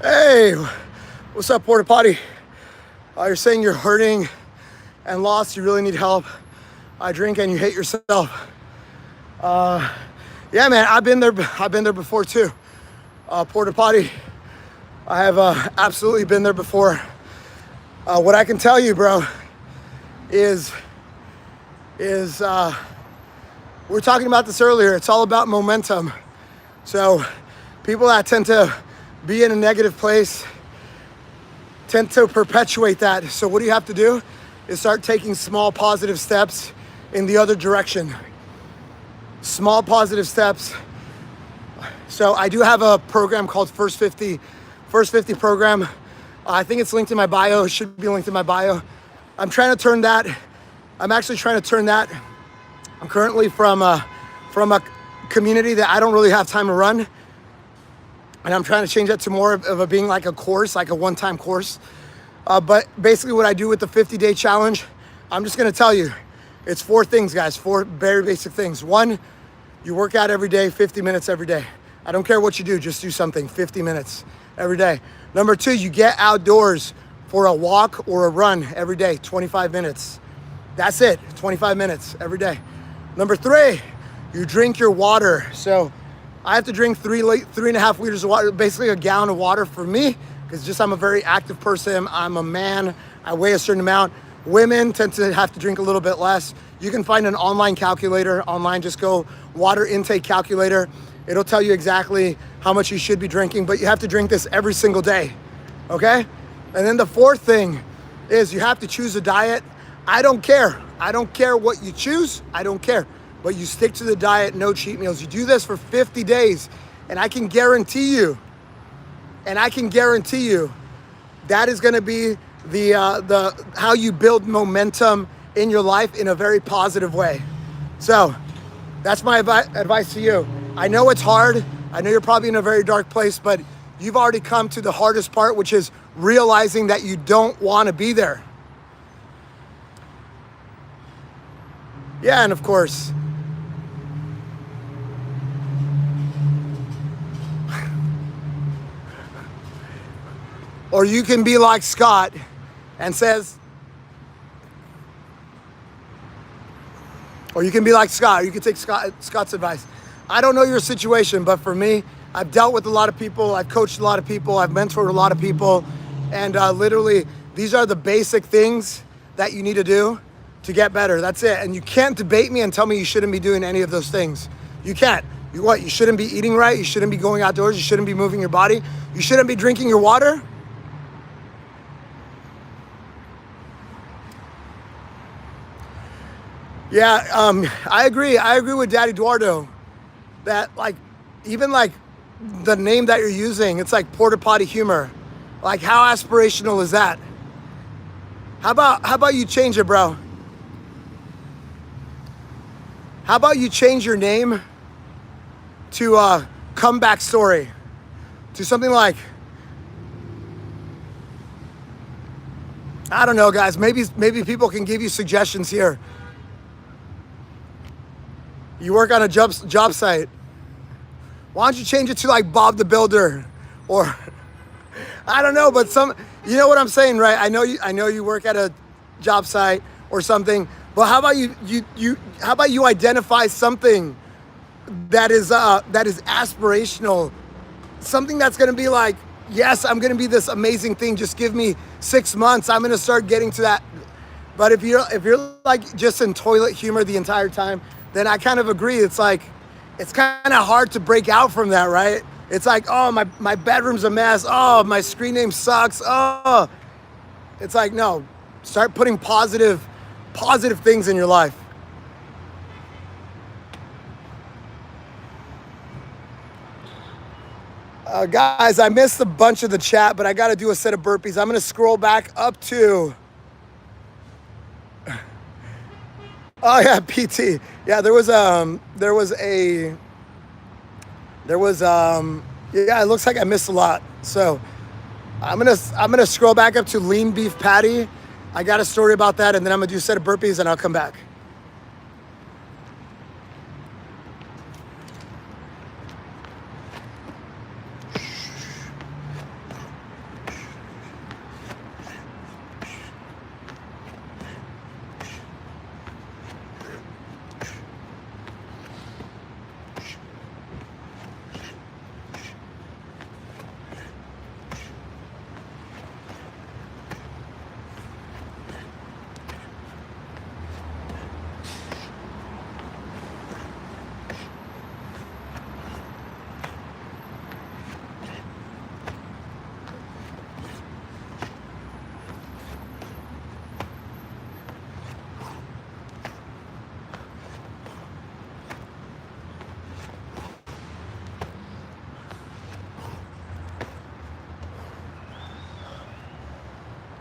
Hey, what's up, Porta Potty? You're saying you're hurting and lost, you really need help. I drink and you hate yourself. Yeah, man, I've been there before too. Porta Potty, I have absolutely been there before. What I can tell you, bro, is we were talking about this earlier. It's all about momentum. So people that tend to be in a negative place tend to perpetuate that. So what you have to do is start taking small positive steps in the other direction. Small positive steps. So I do have a program called First 50 program. I think it's linked in my bio. It should be linked in my bio. I'm actually trying to turn that. I'm currently from a community that I don't really have time to run. And I'm trying to change that to more of a being like a course, like a one-time course. But basically what I do with the 50-day challenge, I'm just gonna tell you, it's 4 things, guys, 4 very basic things. 1, you work out every day, 50 minutes every day. I don't care what you do, just do something, 50 minutes every day. Number 2, you get outdoors for a walk or a run every day, 25 minutes. That's it, 25 minutes every day. Number 3, you drink your water. So I have to drink 3.5 liters of water, basically a gallon of water for me, because I'm a very active person. I'm a man, I weigh a certain amount. Women tend to have to drink a little bit less. You can find an online calculator. Online, just go water intake calculator. It'll tell you exactly how much you should be drinking, but you have to drink this every single day, okay? And then the 4th thing is you have to choose a diet. I don't care what you choose, I don't care. But you stick to the diet, no cheat meals. You do this for 50 days, and I can guarantee you that is gonna be the how you build momentum in your life in a very positive way. So that's my advice to you. I know it's hard. I know you're probably in a very dark place, but you've already come to the hardest part, which is realizing that you don't wanna be there. Yeah, and of course, or you can be like Scott and says, or you can be like Scott, or you can take Scott's advice. I don't know your situation, but for me, I've dealt with a lot of people, I've coached a lot of people, I've mentored a lot of people, and literally, these are the basic things that you need to do to get better. That's it. And you can't debate me and tell me you shouldn't be doing any of those things. You can't. You shouldn't be eating right, you shouldn't be going outdoors, you shouldn't be moving your body, you shouldn't be drinking your water. Yeah, I agree with Daddy Eduardo that even the name that you're using, it's like porta potty humor. Like, how aspirational is that? How about you change it, bro? How about you change your name to comeback story? To something like, I don't know, guys. Maybe people can give you suggestions here. You work on a job site. Why don't you change it to like Bob the Builder, or I don't know, but you know what I'm saying, right? I know you work at a job site or something. But how about how about you identify something that is aspirational, something that's going to be like, yes, I'm going to be this amazing thing. Just give me 6 months. I'm going to start getting to that. But if you're like just in toilet humor the entire time, then I kind of agree. It's like, it's kind of hard to break out from that, right? It's like, oh, my bedroom's a mess. Oh, my screen name sucks. Oh, it's like, no, start putting positive things in your life. Guys, I missed a bunch of the chat, but I got to do a set of burpees. I'm going to scroll back up to, oh yeah, PT. Yeah, yeah, it looks like I missed a lot. So I'm gonna scroll back up to lean beef patty. I got a story about that, and then I'm gonna do a set of burpees and I'll come back.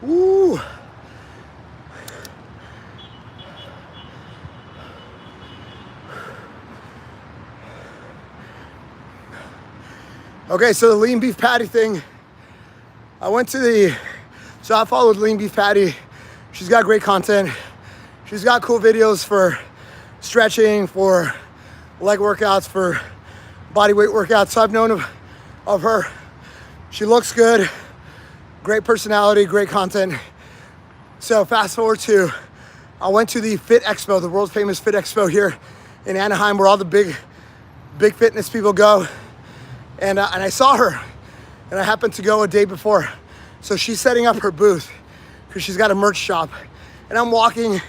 Woo. Okay, so the lean beef patty thing, so I followed Lean Beef Patty. She's got great content. She's got cool videos for stretching, for leg workouts, for body weight workouts. So I've known of her. She looks good, great personality, great content. So fast forward to, I went to the Fit Expo, the world famous Fit Expo here in Anaheim, where all the big fitness people go. And I saw her, and I happened to go a day before. So she's setting up her booth because she's got a merch shop. And I'm walking,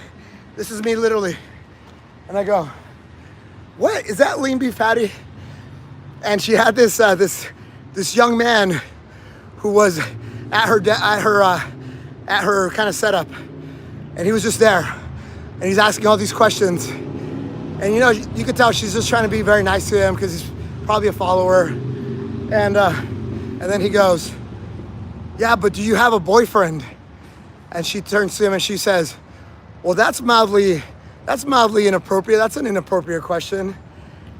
this is me literally. And I go, what, is that Lean Beef Patty? And she had this young man who was at her kind of setup. And he was just there. And he's asking all these questions. And you know, you could tell she's just trying to be very nice to him because he's probably a follower. And then he goes, yeah, but do you have a boyfriend? And she turns to him and she says, well, that's mildly inappropriate. That's an inappropriate question.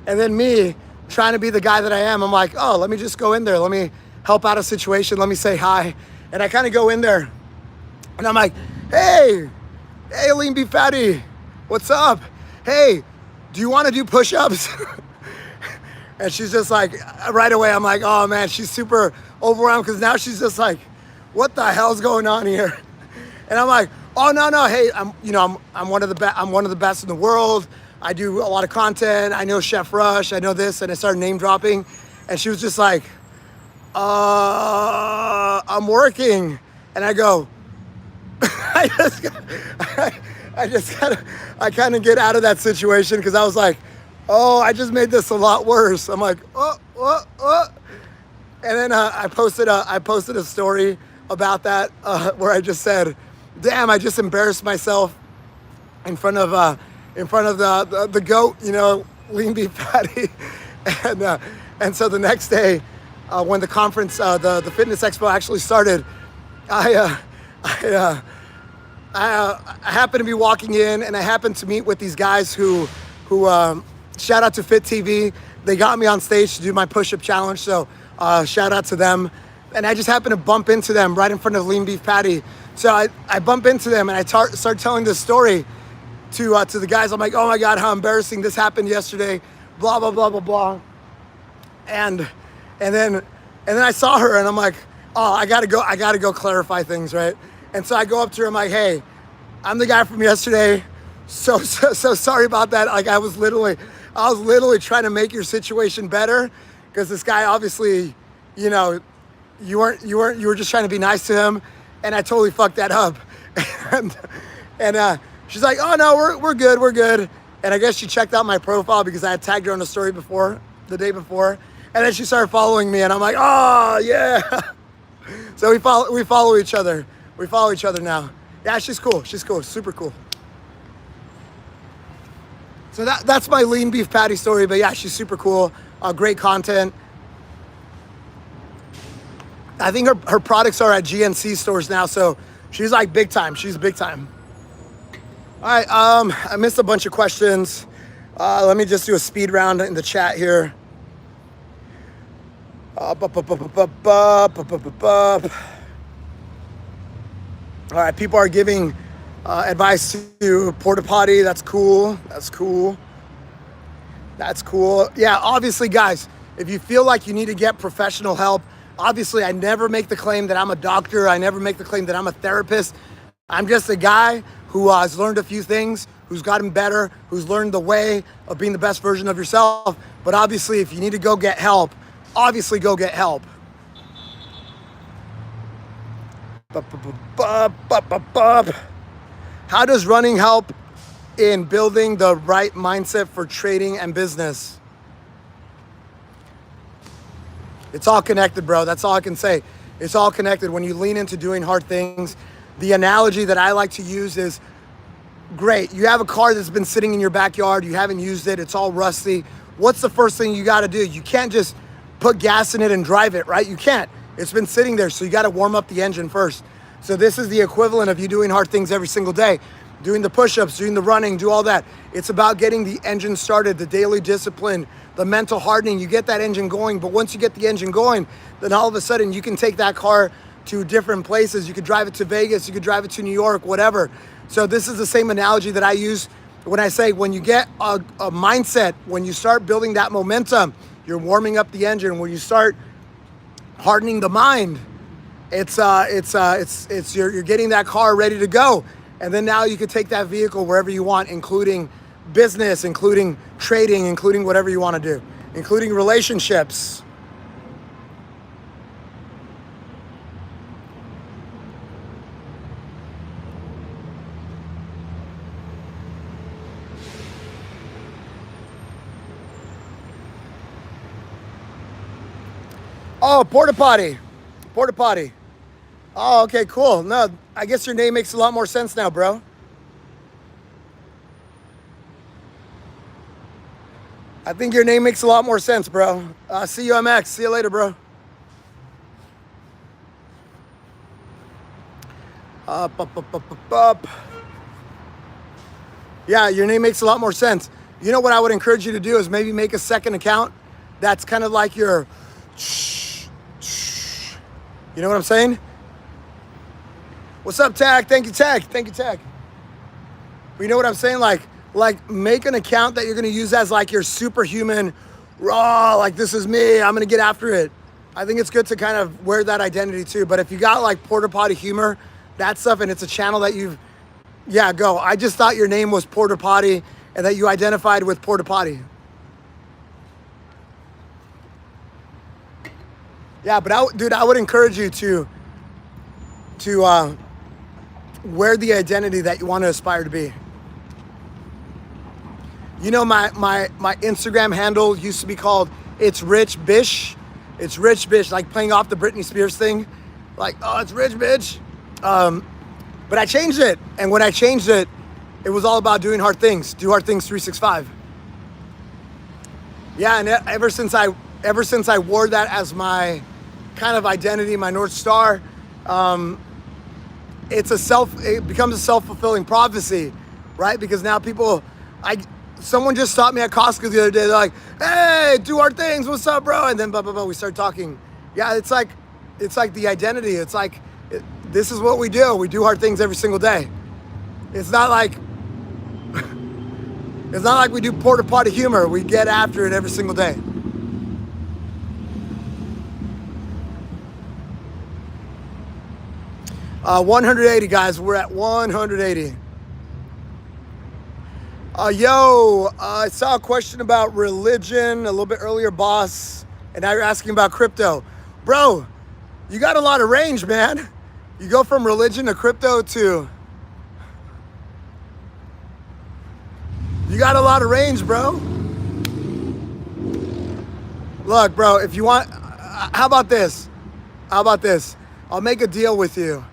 And then me, trying to be the guy that I am, I'm like, oh, let me just go in there. Let me help out a situation. Let me say hi. And I kind of go in there and I'm like, hey, Lean Beef Fatty, what's up? Hey, do you want to do push-ups? And she's just like, right away, I'm like, oh man, she's super overwhelmed because now she's just like, what the hell's going on here? And I'm like, oh no, hey, I'm one of the best in the world. I do a lot of content. I know Chef Rush. I know this, and I started name dropping, and she was just like, I'm working, and I go, I kind of get out of that situation because I was like, oh, I just made this a lot worse. I'm like, oh. And then I posted a story about that where I just said, damn, I just embarrassed myself in front of the goat, Lean Beef Patty. And so the next day, when the conference, the fitness expo actually started, I happened to be walking in, and I happened to meet with these guys who shout out to Fit TV. They got me on stage to do my push-up challenge, so shout out to them. And I just happened to bump into them right in front of Lean Beef Patty. So I bump into them, and I start telling this story to the guys. I'm like, oh my God, how embarrassing, this happened yesterday, blah, blah, blah, blah, blah. And then I saw her, and I'm like, oh, I gotta go clarify things, right? And so I go up to her, I'm like, hey, I'm the guy from yesterday. So sorry about that. Like I was literally trying to make your situation better, because this guy obviously, you know, you were just trying to be nice to him, and I totally fucked that up. and she's like, oh no, we're good. And I guess she checked out my profile because I had tagged her on the story the day before. And then she started following me, and I'm like, oh yeah. So we follow each other. We follow each other now. Yeah, she's cool, super cool. So that's my Lean Beef Patty story, but yeah, she's super cool, great content. I think her products are at GNC stores now, so she's like big time. She's big time. All right, I missed a bunch of questions. Let me just do a speed round in the chat here. All right, people are giving advice to porta potty. That's cool. Yeah, obviously, guys, if you feel like you need to get professional help, obviously, I never make the claim that I'm a doctor. I never make the claim that I'm a therapist. I'm just a guy who has learned a few things, who's gotten better, who's learned the way of being the best version of yourself. But obviously, if you need to go get help, obviously go get help. How does running help in building the right mindset for trading and business? It's all connected, bro. That's all I can say. It's all connected. When you lean into doing hard things, the analogy that I like to use is, great, you have a car that's been sitting in your backyard, you haven't used it, it's all rusty. What's the first thing you gotta do? You can't just put gas in it and drive it, right? You can't. It's been sitting there, so you gotta warm up the engine first. So this is the equivalent of you doing hard things every single day. Doing the push-ups, doing the running, do all that. It's about getting the engine started, the daily discipline, the mental hardening. You get that engine going, but once you get the engine going, then all of a sudden you can take that car to different places. You could drive it to Vegas, you could drive it to New York, whatever. So this is the same analogy that I use when I say, when you get a mindset, when you start building that momentum, you're warming up the engine. When you start hardening the mind, you're getting that car ready to go. And then now you can take that vehicle wherever you want, including business, including trading, including whatever you want to do, including relationships. Oh, porta potty. Oh, okay, cool. No, I guess your name makes a lot more sense now, bro. I think your name makes a lot more sense, bro. See you, MX. See you later, bro. Yeah, your name makes a lot more sense. You know what I would encourage you to do is maybe make a second account that's kind of like your... You know what I'm saying? What's up, Tag? Thank you, Tag. But you know what I'm saying? Like make an account that you're gonna use as like your superhuman, raw, like this is me, I'm gonna get after it. I think it's good to kind of wear that identity too. But if you got like porta potty humor, that stuff, and it's a channel that yeah, go. I just thought your name was porta potty and that you identified with porta potty. Yeah, but I would encourage you to wear the identity that you want to aspire to be. You know, my Instagram handle used to be called It's Rich Bish. It's Rich Bish, like playing off the Britney Spears thing. Like, oh, it's Rich Bitch. But I changed it. And when I changed it, it was all about doing hard things. Do hard things 365. Yeah, and ever since I ever since I wore that as my kind of identity, my North Star, it becomes a self-fulfilling prophecy, right? Because now someone just stopped me at Costco the other day. They're like, hey, do our things. What's up, bro? And then blah, blah, blah. We start talking. Yeah, it's like the identity. It's like, this is what we do. We do hard things every single day. It's not like we do porta potty humor. We get after it every single day. Uh, 180 guys, we're at 180. I saw a question about religion a little bit earlier, boss, and now you're asking about crypto. Bro, you got a lot of range, man. You go from religion to crypto to... You got a lot of range, bro. Look, bro, if you want... How about this? I'll make a deal with you.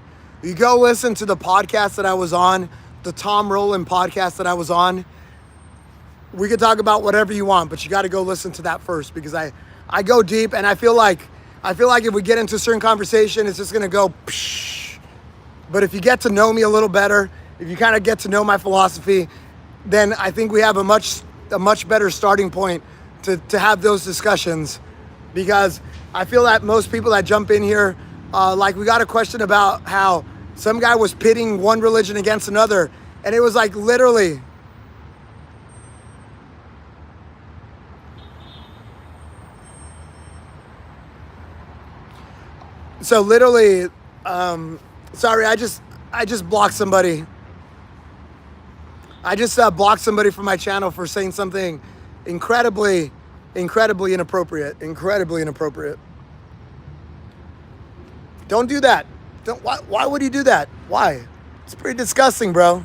You go listen to the podcast that I was on, the Tom Rowland podcast that I was on. We could talk about whatever you want, but you got to go listen to that first, because I go deep, and I feel like if we get into a certain conversation, it's just gonna go psh. But if you get to know me a little better, if you kind of get to know my philosophy, then I think we have a much better starting point to have those discussions. Because I feel that most people that jump in here, like we got a question about how some guy was pitting one religion against another, and it was like literally. So literally, sorry, I just blocked somebody. I just blocked somebody from my channel for saying something incredibly inappropriate. Don't do that. Why would you do that? Why? It's pretty disgusting, bro.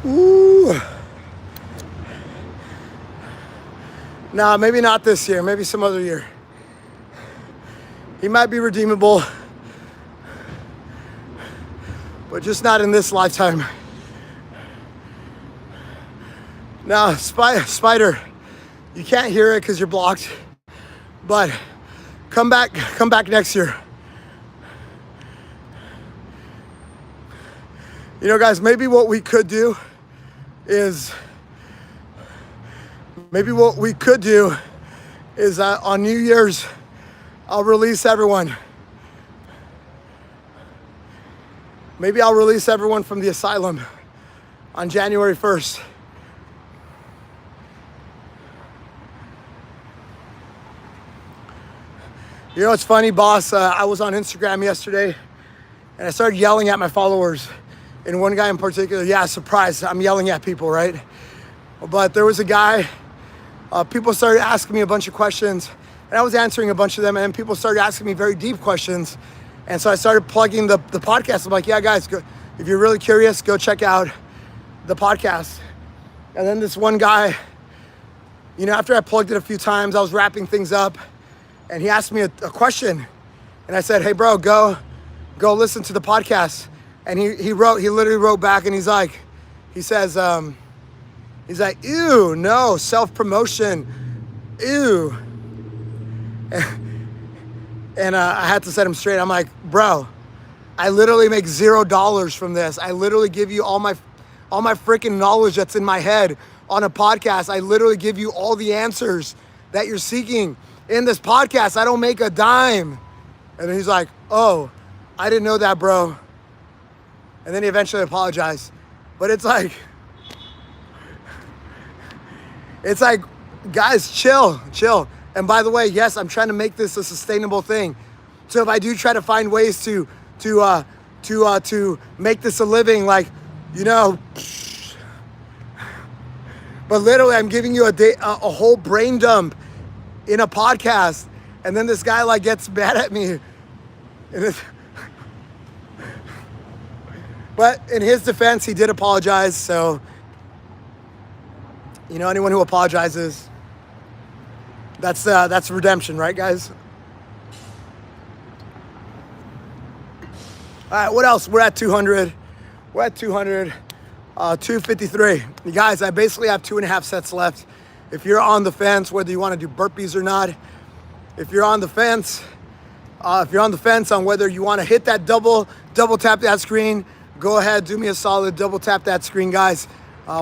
Ooh. Nah, maybe not this year. Maybe some other year. He might be redeemable, but just not in this lifetime. Now, Spider, you can't hear it because you're blocked, but come back next year. You know, guys, maybe what we could do is on New Year's, I'll release everyone. Maybe I'll release everyone from the asylum on January 1st. You know, it's funny, boss. I was on Instagram yesterday, and I started yelling at my followers. And one guy in particular, yeah, surprise, I'm yelling at people, right? But there was a guy, people started asking me a bunch of questions, and I was answering a bunch of them, and people started asking me very deep questions. And so I started plugging the podcast. I'm like, yeah, guys, go, if you're really curious, go check out the podcast. And then this one guy, you know, after I plugged it a few times, I was wrapping things up, and he asked me a question. And I said, hey, bro, go listen to the podcast. And he literally wrote back, and he's like, ew, no, self-promotion, ew. And I had to set him straight. I'm like, bro, I literally make $0 from this. I literally give you all my freaking knowledge that's in my head on a podcast. I literally give you all the answers that you're seeking in this podcast. I don't make a dime. And then he's like, oh, I didn't know that, bro. And then he eventually apologized. But it's like, guys, chill. And by the way, yes, I'm trying to make this a sustainable thing. So if I do try to find ways to make this a living, like, you know, but literally I'm giving you a whole brain dump in a podcast, and then this guy like gets mad at me. But in his defense, he did apologize. So, you know, anyone who apologizes, that's redemption, right, guys? All right, what else? We're at 200. 253. You guys, I basically have 2.5 sets left. If you're on the fence, whether you want to do burpees or not, if you're on the fence on whether you want to hit that double tap that screen, go ahead, do me a solid, double tap that screen, guys.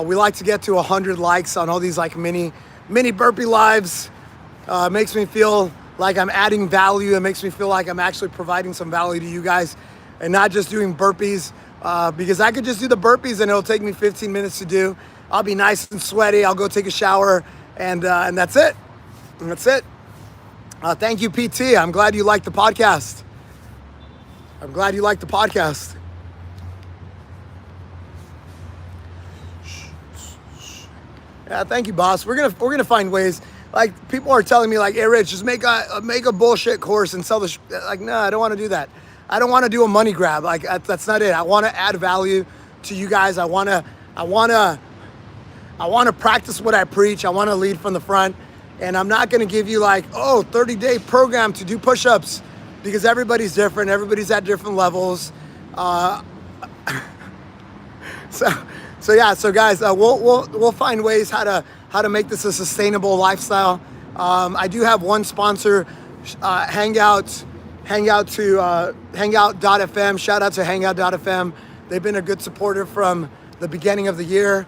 We like to get to 100 likes on all these like mini burpee lives. It makes me feel like I'm adding value. It makes me feel like I'm actually providing some value to you guys and not just doing burpees, because I could just do the burpees and it'll take me 15 minutes to do. I'll be nice and sweaty. I'll go take a shower and that's it. Thank you, PT. I'm glad you liked the podcast. Yeah, thank you, boss. We're gonna find ways. Like, people are telling me like, hey, Rich, just make a bullshit course and sell the like, no, I don't want to do that. I don't want to do a money grab. Like, that's not it. I want to add value to you guys. I want to practice what I preach. I want to lead from the front. And I'm not going to give you like, 30-day program to do push-ups, because everybody's different. Everybody's at different levels. So guys, we'll find ways how to make this a sustainable lifestyle. I do have one sponsor, Hangout.fm. Shout out to Hangout.fm. They've been a good supporter from the beginning of the year.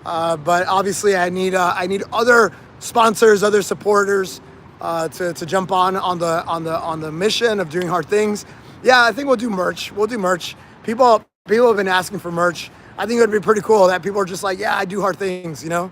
But obviously I need other sponsors, other supporters, to jump on the mission of doing hard things. Yeah, I think we'll do merch. People have been asking for merch. I think it would be pretty cool that people are just like, yeah, I do hard things, you know?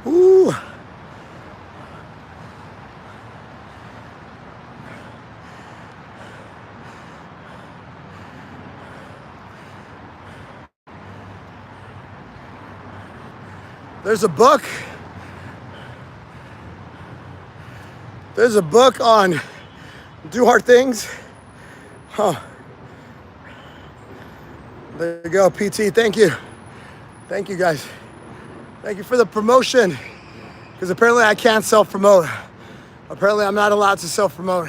Ooh. There's a book on do hard things. Huh. There you go, PT. Thank you. Thank you, guys. Thank you for the promotion, because apparently I can't self-promote. Apparently I'm not allowed to self-promote.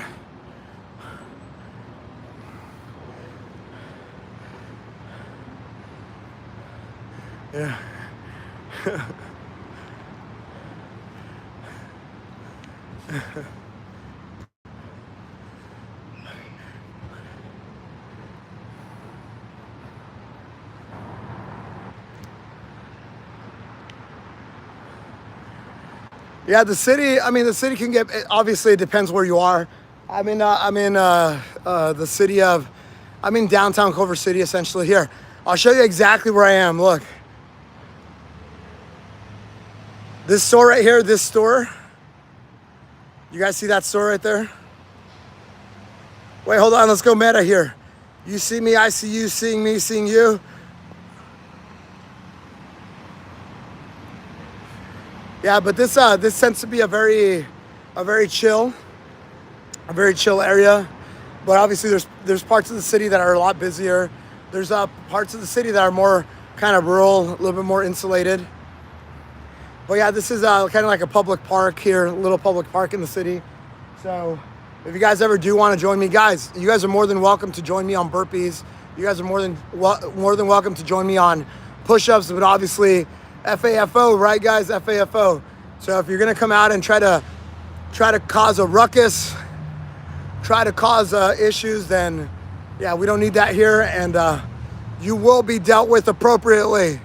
Yeah. Yeah, the city can get, obviously it depends where you are. I'm in downtown Culver City, essentially. Here, I'll show you exactly where I am. Look. This store right here, this store. You guys see that store right there? Wait, hold on, let's go meta here. You see me, I see you, seeing me, seeing you. Yeah, but this tends to be a very chill area. But obviously there's parts of the city that are a lot busier. There's parts of the city that are more kind of rural, a little bit more insulated. But yeah, this is kind of like a public park here, a little public park in the city. So if you guys ever do want to join me, guys, you guys are more than welcome to join me on burpees. You guys are more than welcome to join me on push-ups, but obviously FAFO, right guys? FAFO. So if you're gonna come out and try to cause a ruckus, try to cause issues, then yeah, we don't need that here, and you will be dealt with appropriately.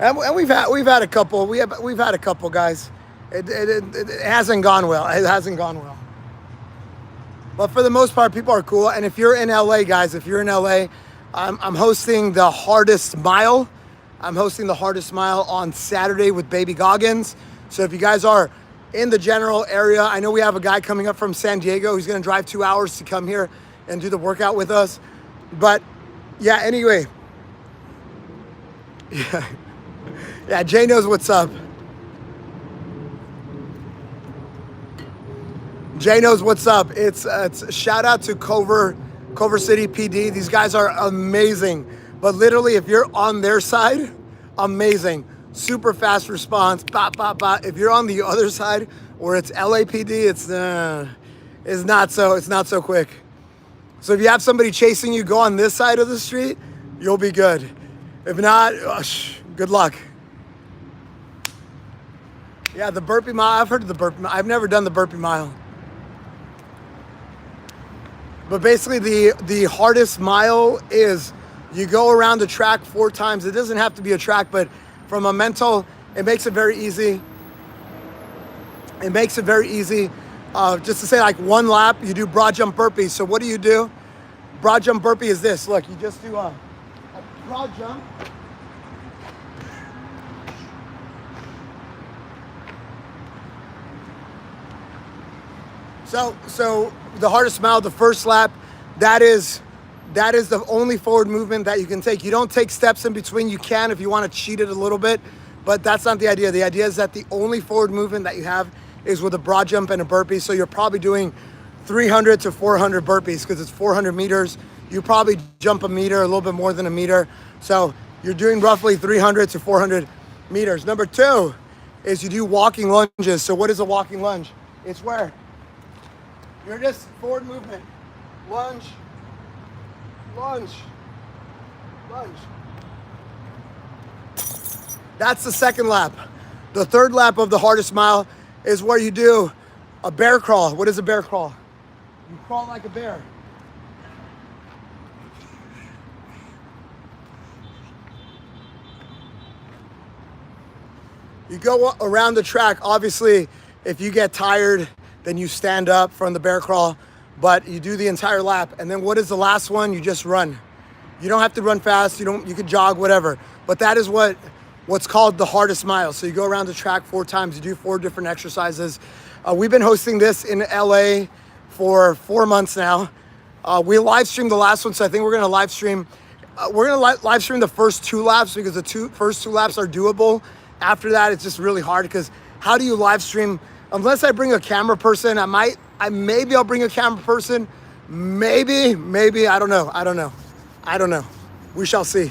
And we've had a couple. We've had a couple guys. It hasn't gone well. It hasn't gone well. But for the most part, people are cool. And if you're in LA, guys, if you're in LA, I'm hosting the Hardest Mile. I'm hosting the Hardest Mile on Saturday with Baby Goggins. So if you guys are in the general area, I know we have a guy coming up from San Diego who's gonna drive 2 hours to come here and do the workout with us. But yeah, anyway. Yeah, Jay knows what's up. Jay knows what's up. It's shout out to Culver City PD. These guys are amazing. But literally, if you're on their side, amazing. Super fast response. Bop, bop, bop. If you're on the other side, where it's LAPD, it's not so quick. So if you have somebody chasing you, go on this side of the street, you'll be good. If not, good luck. Yeah, the Burpee Mile. I've heard of the Burpee Mile. I've never done the Burpee Mile. But basically, the Hardest Mile is you go around the track 4 times. It doesn't have to be a track, but from a mental, it makes it very easy. It makes it very easy. Just to say, like 1 lap, you do broad jump burpee. So what do? Broad jump burpee is this. Look, you just do a broad jump. So the Hardest Mile, the first lap, that is the only forward movement that you can take. You don't take steps in between. You can if you want to cheat it a little bit, but that's not the idea. The idea is that the only forward movement that you have is with a broad jump and a burpee. So you're probably doing 300 to 400 burpees because it's 400 meters. You probably jump a meter, a little bit more than a meter. So you're doing roughly 300 to 400 meters. Number 2 is you do walking lunges. So what is a walking lunge? It's where you're just forward movement. Lunge, lunge, lunge. That's the second lap. The third lap of the Hardest Mile is where you do a bear crawl. What is a bear crawl? You crawl like a bear. You go around the track. Obviously, if you get tired, then you stand up from the bear crawl, but you do the entire lap. And then what is the last one? You just run. You don't have to run fast. You could jog, whatever. But that is what's called the Hardest Mile. So you go around the track 4 times. You do 4 different exercises. We've been hosting this in LA for 4 months now. We live streamed the last one, so I think we're gonna live stream. Live stream the first 2 laps because the first two laps are doable. After that, it's just really hard because how do you live stream? Unless I bring a camera person, maybe I'll bring a camera person. Maybe, I don't know. We shall see.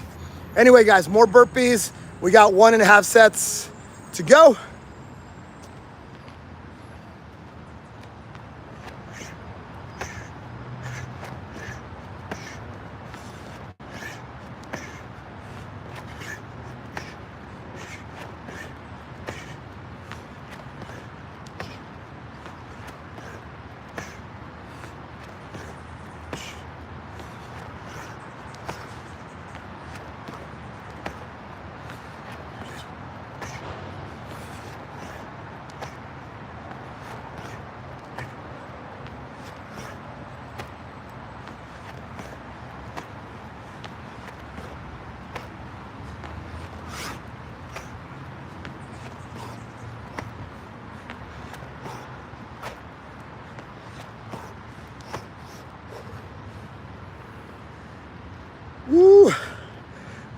Anyway, guys, more burpees. We got 1.5 sets to go.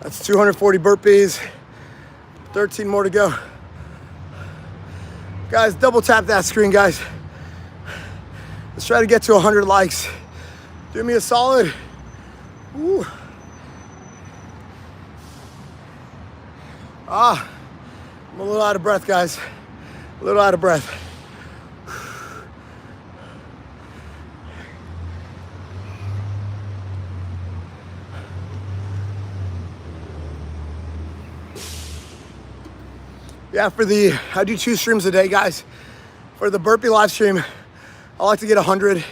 That's 240 burpees. 13 more to go. Guys, double tap that screen, guys. Let's try to get to 100 likes. Do me a solid. Ooh. I'm a little out of breath, guys. A little out of breath. Yeah, I do 2 streams a day, guys. For the burpee live stream, I like to get 100.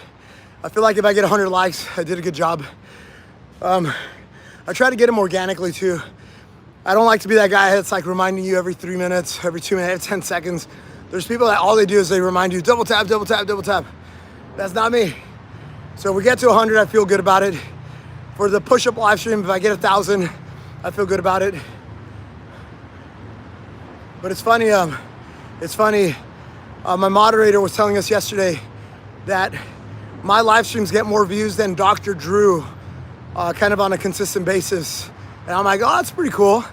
I feel like if I get 100 likes, I did a good job. I try to get them organically too. I don't like to be that guy that's like reminding you every 3 minutes, every 2 minutes, 10 seconds. There's people that all they do is they remind you, double tap, double tap, double tap. That's not me. So if we get to 100, I feel good about it. For the push-up live stream, if I get 1,000, I feel good about it. But it's funny, my moderator was telling us yesterday that my live streams get more views than Dr. Drew, kind of on a consistent basis. And I'm like, oh, that's pretty cool.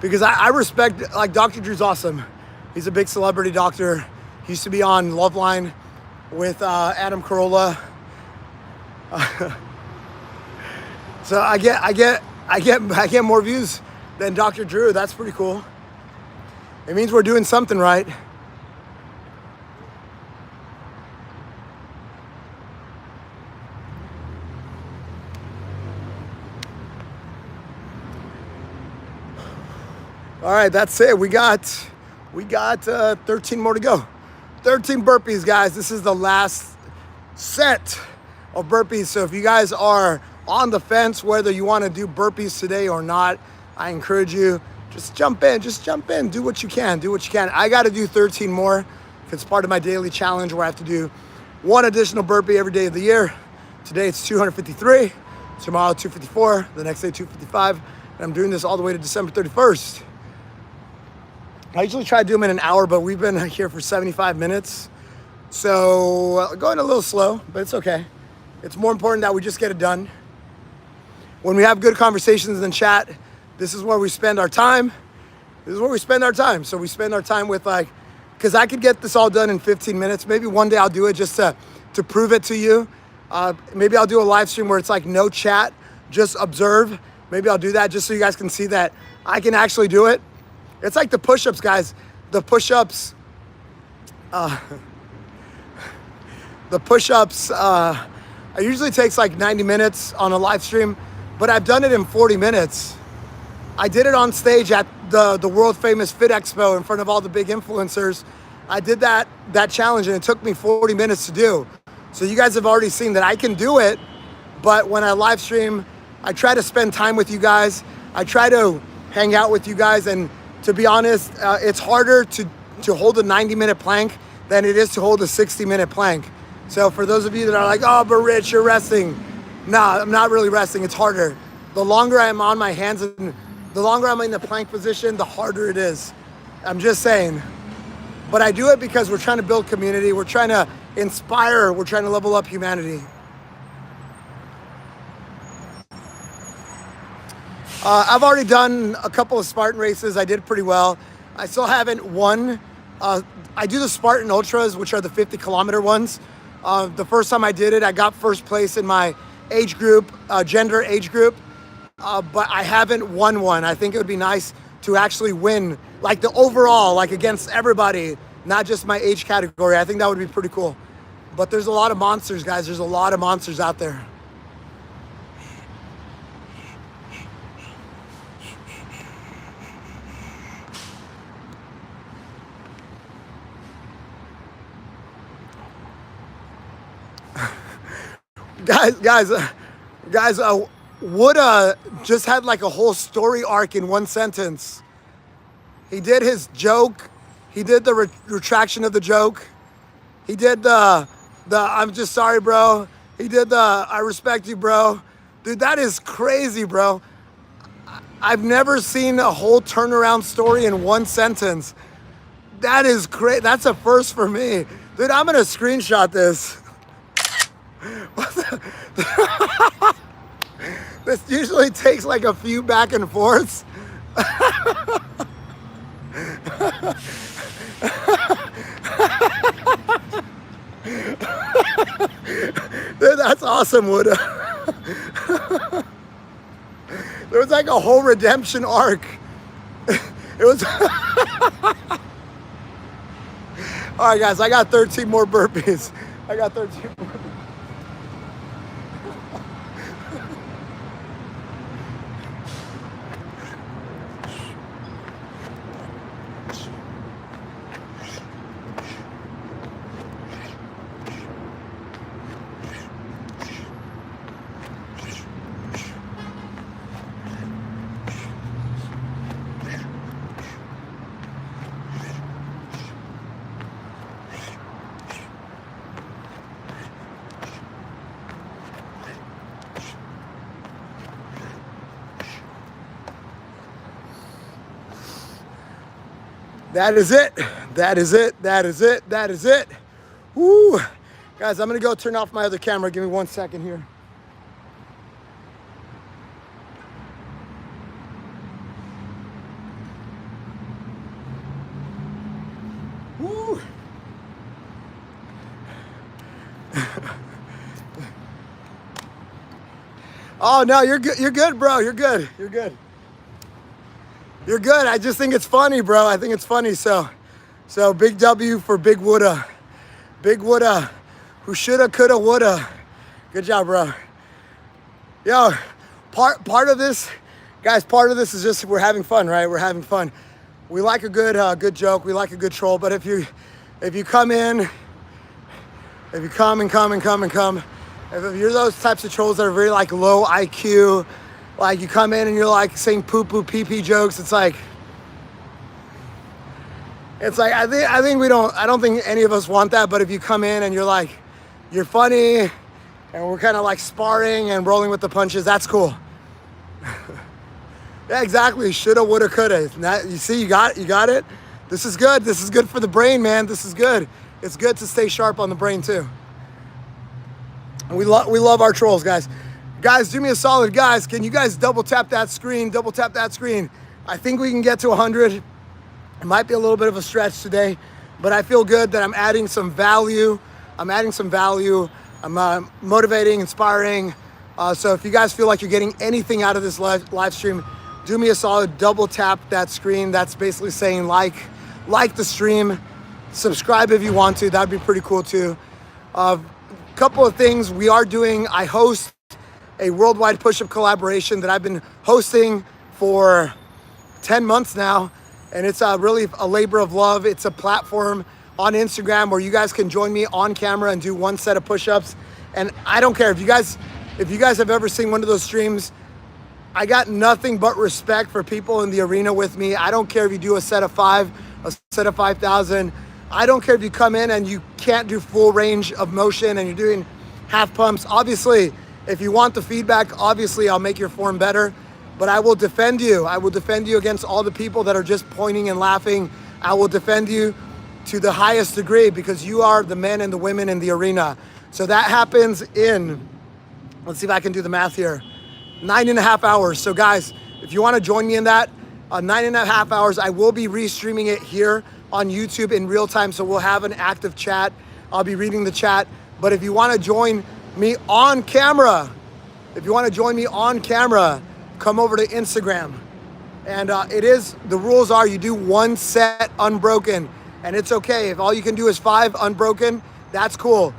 Because I respect, like, Dr. Drew's awesome. He's a big celebrity doctor. He used to be on Loveline with Adam Carolla. So I get more views than Dr. Drew. That's pretty cool. It means we're doing something right. All right, that's it. We got 13 more to go. 13 burpees, guys. This is the last set of burpees. So if you guys are on the fence whether you want to do burpees today or not, I encourage you, just jump in. Do what you can. I got to do 13 more. It's part of my daily challenge where I have to do 1 additional burpee every day of the year. Today it's 253. Tomorrow 254. The next day 255. And I'm doing this all the way to December 31st. I usually try to do them in an hour, but we've been here for 75 minutes. So going a little slow, but it's okay. It's more important that we just get it done. When we have good conversations in chat, this is where we spend our time. So we spend our time with, like, because I could get this all done in 15 minutes. Maybe one day I'll do it just to prove it to you. Maybe I'll do a live stream where it's like no chat, just observe. Maybe I'll do that just so you guys can see that I can actually do it. It's like the push-ups, guys. The push-ups, it usually takes like 90 minutes on a live stream, but I've done it in 40 minutes. I did it on stage at the world famous Fit Expo in front of all the big influencers. I did that challenge and it took me 40 minutes to do. So you guys have already seen that I can do it, but when I live stream, I try to spend time with you guys. I try to hang out with you guys, and to be honest, it's harder to hold a 90-minute plank than it is to hold a 60-minute plank. So for those of you that are like, oh, but Rich, you're resting. No, I'm not really resting. It's harder. The longer I'm on my hands and the longer I'm in the plank position, the harder it is. I'm just saying. But I do it because we're trying to build community. We're trying to inspire. We're trying to level up humanity. I've already done a couple of Spartan races. I did pretty well. I still haven't won. I do the Spartan Ultras, which are the 50-kilometer ones. The first time I did it, I got first place in my age group, gender age group, but I haven't won one. I think it would be nice to actually win, like the overall, like against everybody, not just my age category. I think that would be pretty cool. But there's a lot of monsters, guys. There's a lot of monsters out there. Guys, Wood just had like a whole story arc in one sentence. He did his joke. He did the retraction of the joke. He did the I'm just sorry, bro. He did the I respect you, bro. Dude, that is crazy, bro. I've never seen a whole turnaround story in one sentence. That is great. That's a first for me. Dude, I'm gonna screenshot this. This usually takes like a few back and forths. Dude, that's awesome, Wood. There was like a whole redemption arc. It was. All right, guys, I got 13 more burpees. I got 13 more. That is it. That is it. That is it. That is it. Woo. Guys, I'm going to go turn off my other camera. Give me 1 second here. Woo. Oh, no, you're good. You're good, bro. You're good. You're good. You're good. I just think it's funny, bro. I think it's funny. So big W for Big Woulda. Big Woulda, who shoulda, coulda, woulda. Good job, bro. Yo, part of this, guys, part of this is just we're having fun, right? We're having fun. We like a good joke. We like a good troll. But if you come in, if you come, if you're those types of trolls that are very like low IQ, like you come in and you're like saying poo poo pee pee jokes, it's like I don't think any of us want that. But if you come in and you're like, you're funny and we're kind of like sparring and rolling with the punches, that's cool. Yeah, exactly. Shoulda, woulda, coulda. You see, you got it. This is good. This is good for the brain, man. This is good. It's good to stay sharp on the brain too. We love our trolls, guys. Guys, do me a solid, guys. Can you guys double tap that screen? Double tap that screen. I think we can get to 100. It might be a little bit of a stretch today, but I feel good that I'm adding some value. I'm motivating, inspiring. So if you guys feel like you're getting anything out of this live stream, do me a solid, double tap that screen. That's basically saying like the stream. Subscribe if you want to. That'd be pretty cool too. Couple of things we are doing. I host a worldwide push-up collaboration that I've been hosting for 10 months now. And it's really a labor of love. It's a platform on Instagram where you guys can join me on camera and do one set of push-ups. And I don't care if you guys have ever seen one of those streams, I got nothing but respect for people in the arena with me. I don't care if you do a set of 5, a set of 5,000. I don't care if you come in and you can't do full range of motion and you're doing half pumps. Obviously, if you want the feedback, obviously I'll make your form better, but I will defend you. I will defend you against all the people that are just pointing and laughing. I will defend you to the highest degree because you are the men and the women in the arena. So that happens in, let's see if I can do the math here, 9.5 hours. So guys, if you want to join me in that, 9.5 hours, I will be restreaming it here on YouTube in real time. So we'll have an active chat. I'll be reading the chat. But if you want to join me on camera, come over to Instagram. And the rules are you do one set unbroken. And it's okay. If all you can do is 5 unbroken, that's cool.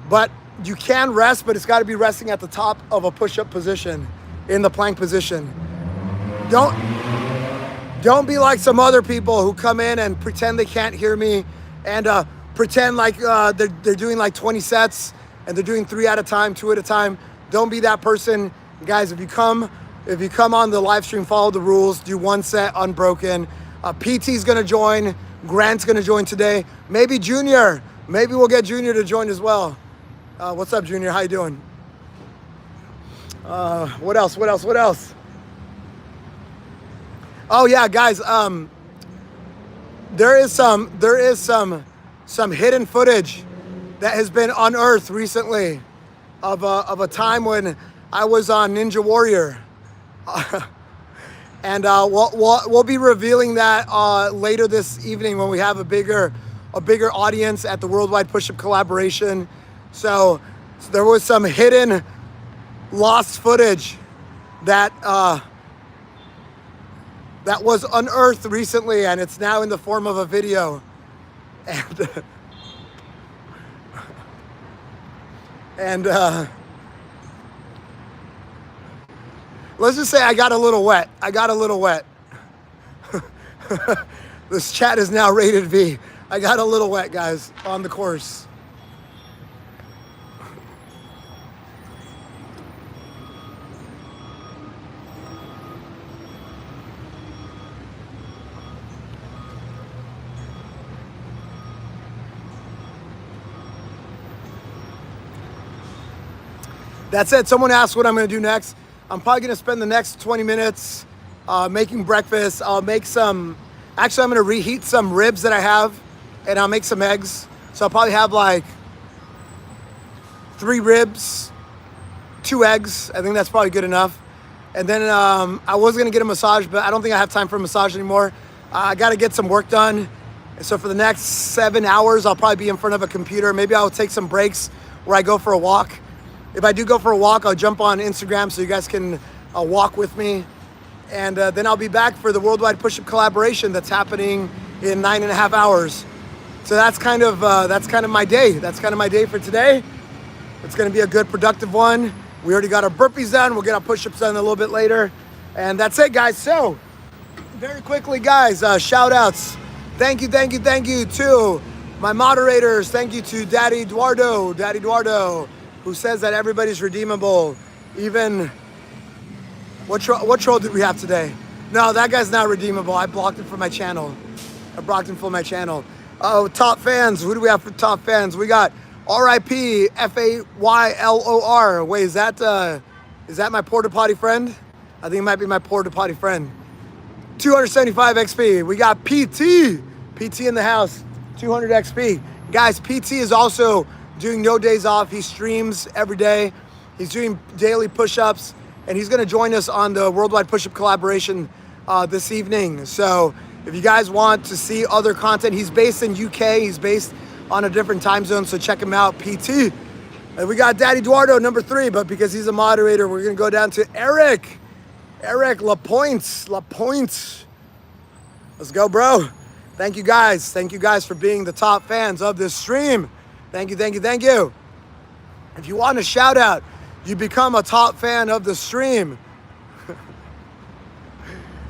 But you can rest, but it's got to be resting at the top of a push-up position, in the plank position. Don't be like some other people who come in and pretend they can't hear me and pretend like they're doing like 20 sets and they're doing 3 at a time, 2 at a time. Don't be that person. Guys, if you come on the live stream, follow the rules, do 1 set unbroken. PT's gonna join, Grant's gonna join today. Maybe Junior, maybe we'll get Junior to join as well. What's up, Junior? How you doing? What else? Oh yeah, guys. There is some hidden footage that has been unearthed recently of a time when I was on Ninja Warrior. And we'll be revealing that later this evening when we have a bigger audience at the Worldwide Push-Up Collaboration. So there was some hidden lost footage that that was unearthed recently, and it's now in the form of a video. And let's just say I got a little wet. This chat is now rated V. I got a little wet, guys, on the course. That said, someone asked what I'm going to do next. I'm probably going to spend the next 20 minutes making breakfast. I'll make some, actually I'm going to reheat some ribs that I have, and I'll make some eggs. So I'll probably have like 3 ribs, 2 eggs. I think that's probably good enough. And then I was going to get a massage, but I don't think I have time for a massage anymore. I got to get some work done. So for the next 7 hours, I'll probably be in front of a computer. Maybe I'll take some breaks where I go for a walk. If I do go for a walk, I'll jump on Instagram so you guys can walk with me. And then I'll be back for the Worldwide Push-Up Collaboration that's happening in 9.5 hours. So that's kind of my day. That's kind of my day for today. It's going to be a good, productive one. We already got our burpees done. We'll get our push-ups done a little bit later. And that's it, guys. So very quickly, guys, shout outs. Thank you to my moderators. Thank you to Daddy Eduardo, who says that everybody's redeemable. Even, what troll did we have today? No, that guy's not redeemable. I blocked him from my channel. Oh, top fans. Who do we have for top fans? We got RIP FAYLOR. Wait, is that my porta potty friend? I think it might be my porta potty friend. 275 XP. We got PT in the house. 200 XP. Guys, PT is also doing no days off. He streams every day. He's doing daily push-ups, and he's going to join us on the Worldwide Push-Up Collaboration this evening. So if you guys want to see other content, he's based in UK. He's based on a different time zone, so check him out, PT. And we got Daddy Eduardo, number 3, but because he's a moderator, we're going to go down to Eric Lapointe. Let's go, bro. Thank you guys for being the top fans of this stream. Thank you. If you want a shout out, you become a top fan of the stream.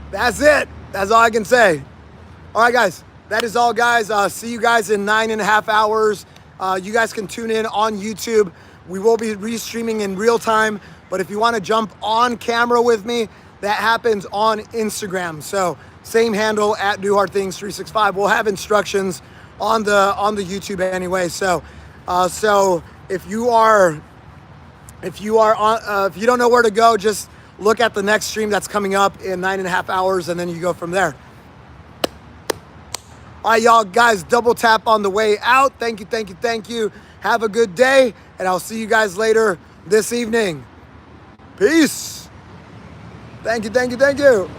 That's it. That's all I can say. All right, guys. That is all, guys. See you guys in 9.5 hours. You guys can tune in on YouTube. We will be restreaming in real time. But if you want to jump on camera with me, that happens on Instagram. So same handle at DoHardThings365. We'll have instructions on the YouTube anyway. So if you don't know where to go, just look at the next stream that's coming up in 9.5 hours, and then you go from there. All right, y'all guys, double tap on the way out. Thank you. Have a good day, and I'll see you guys later this evening. Peace. Thank you.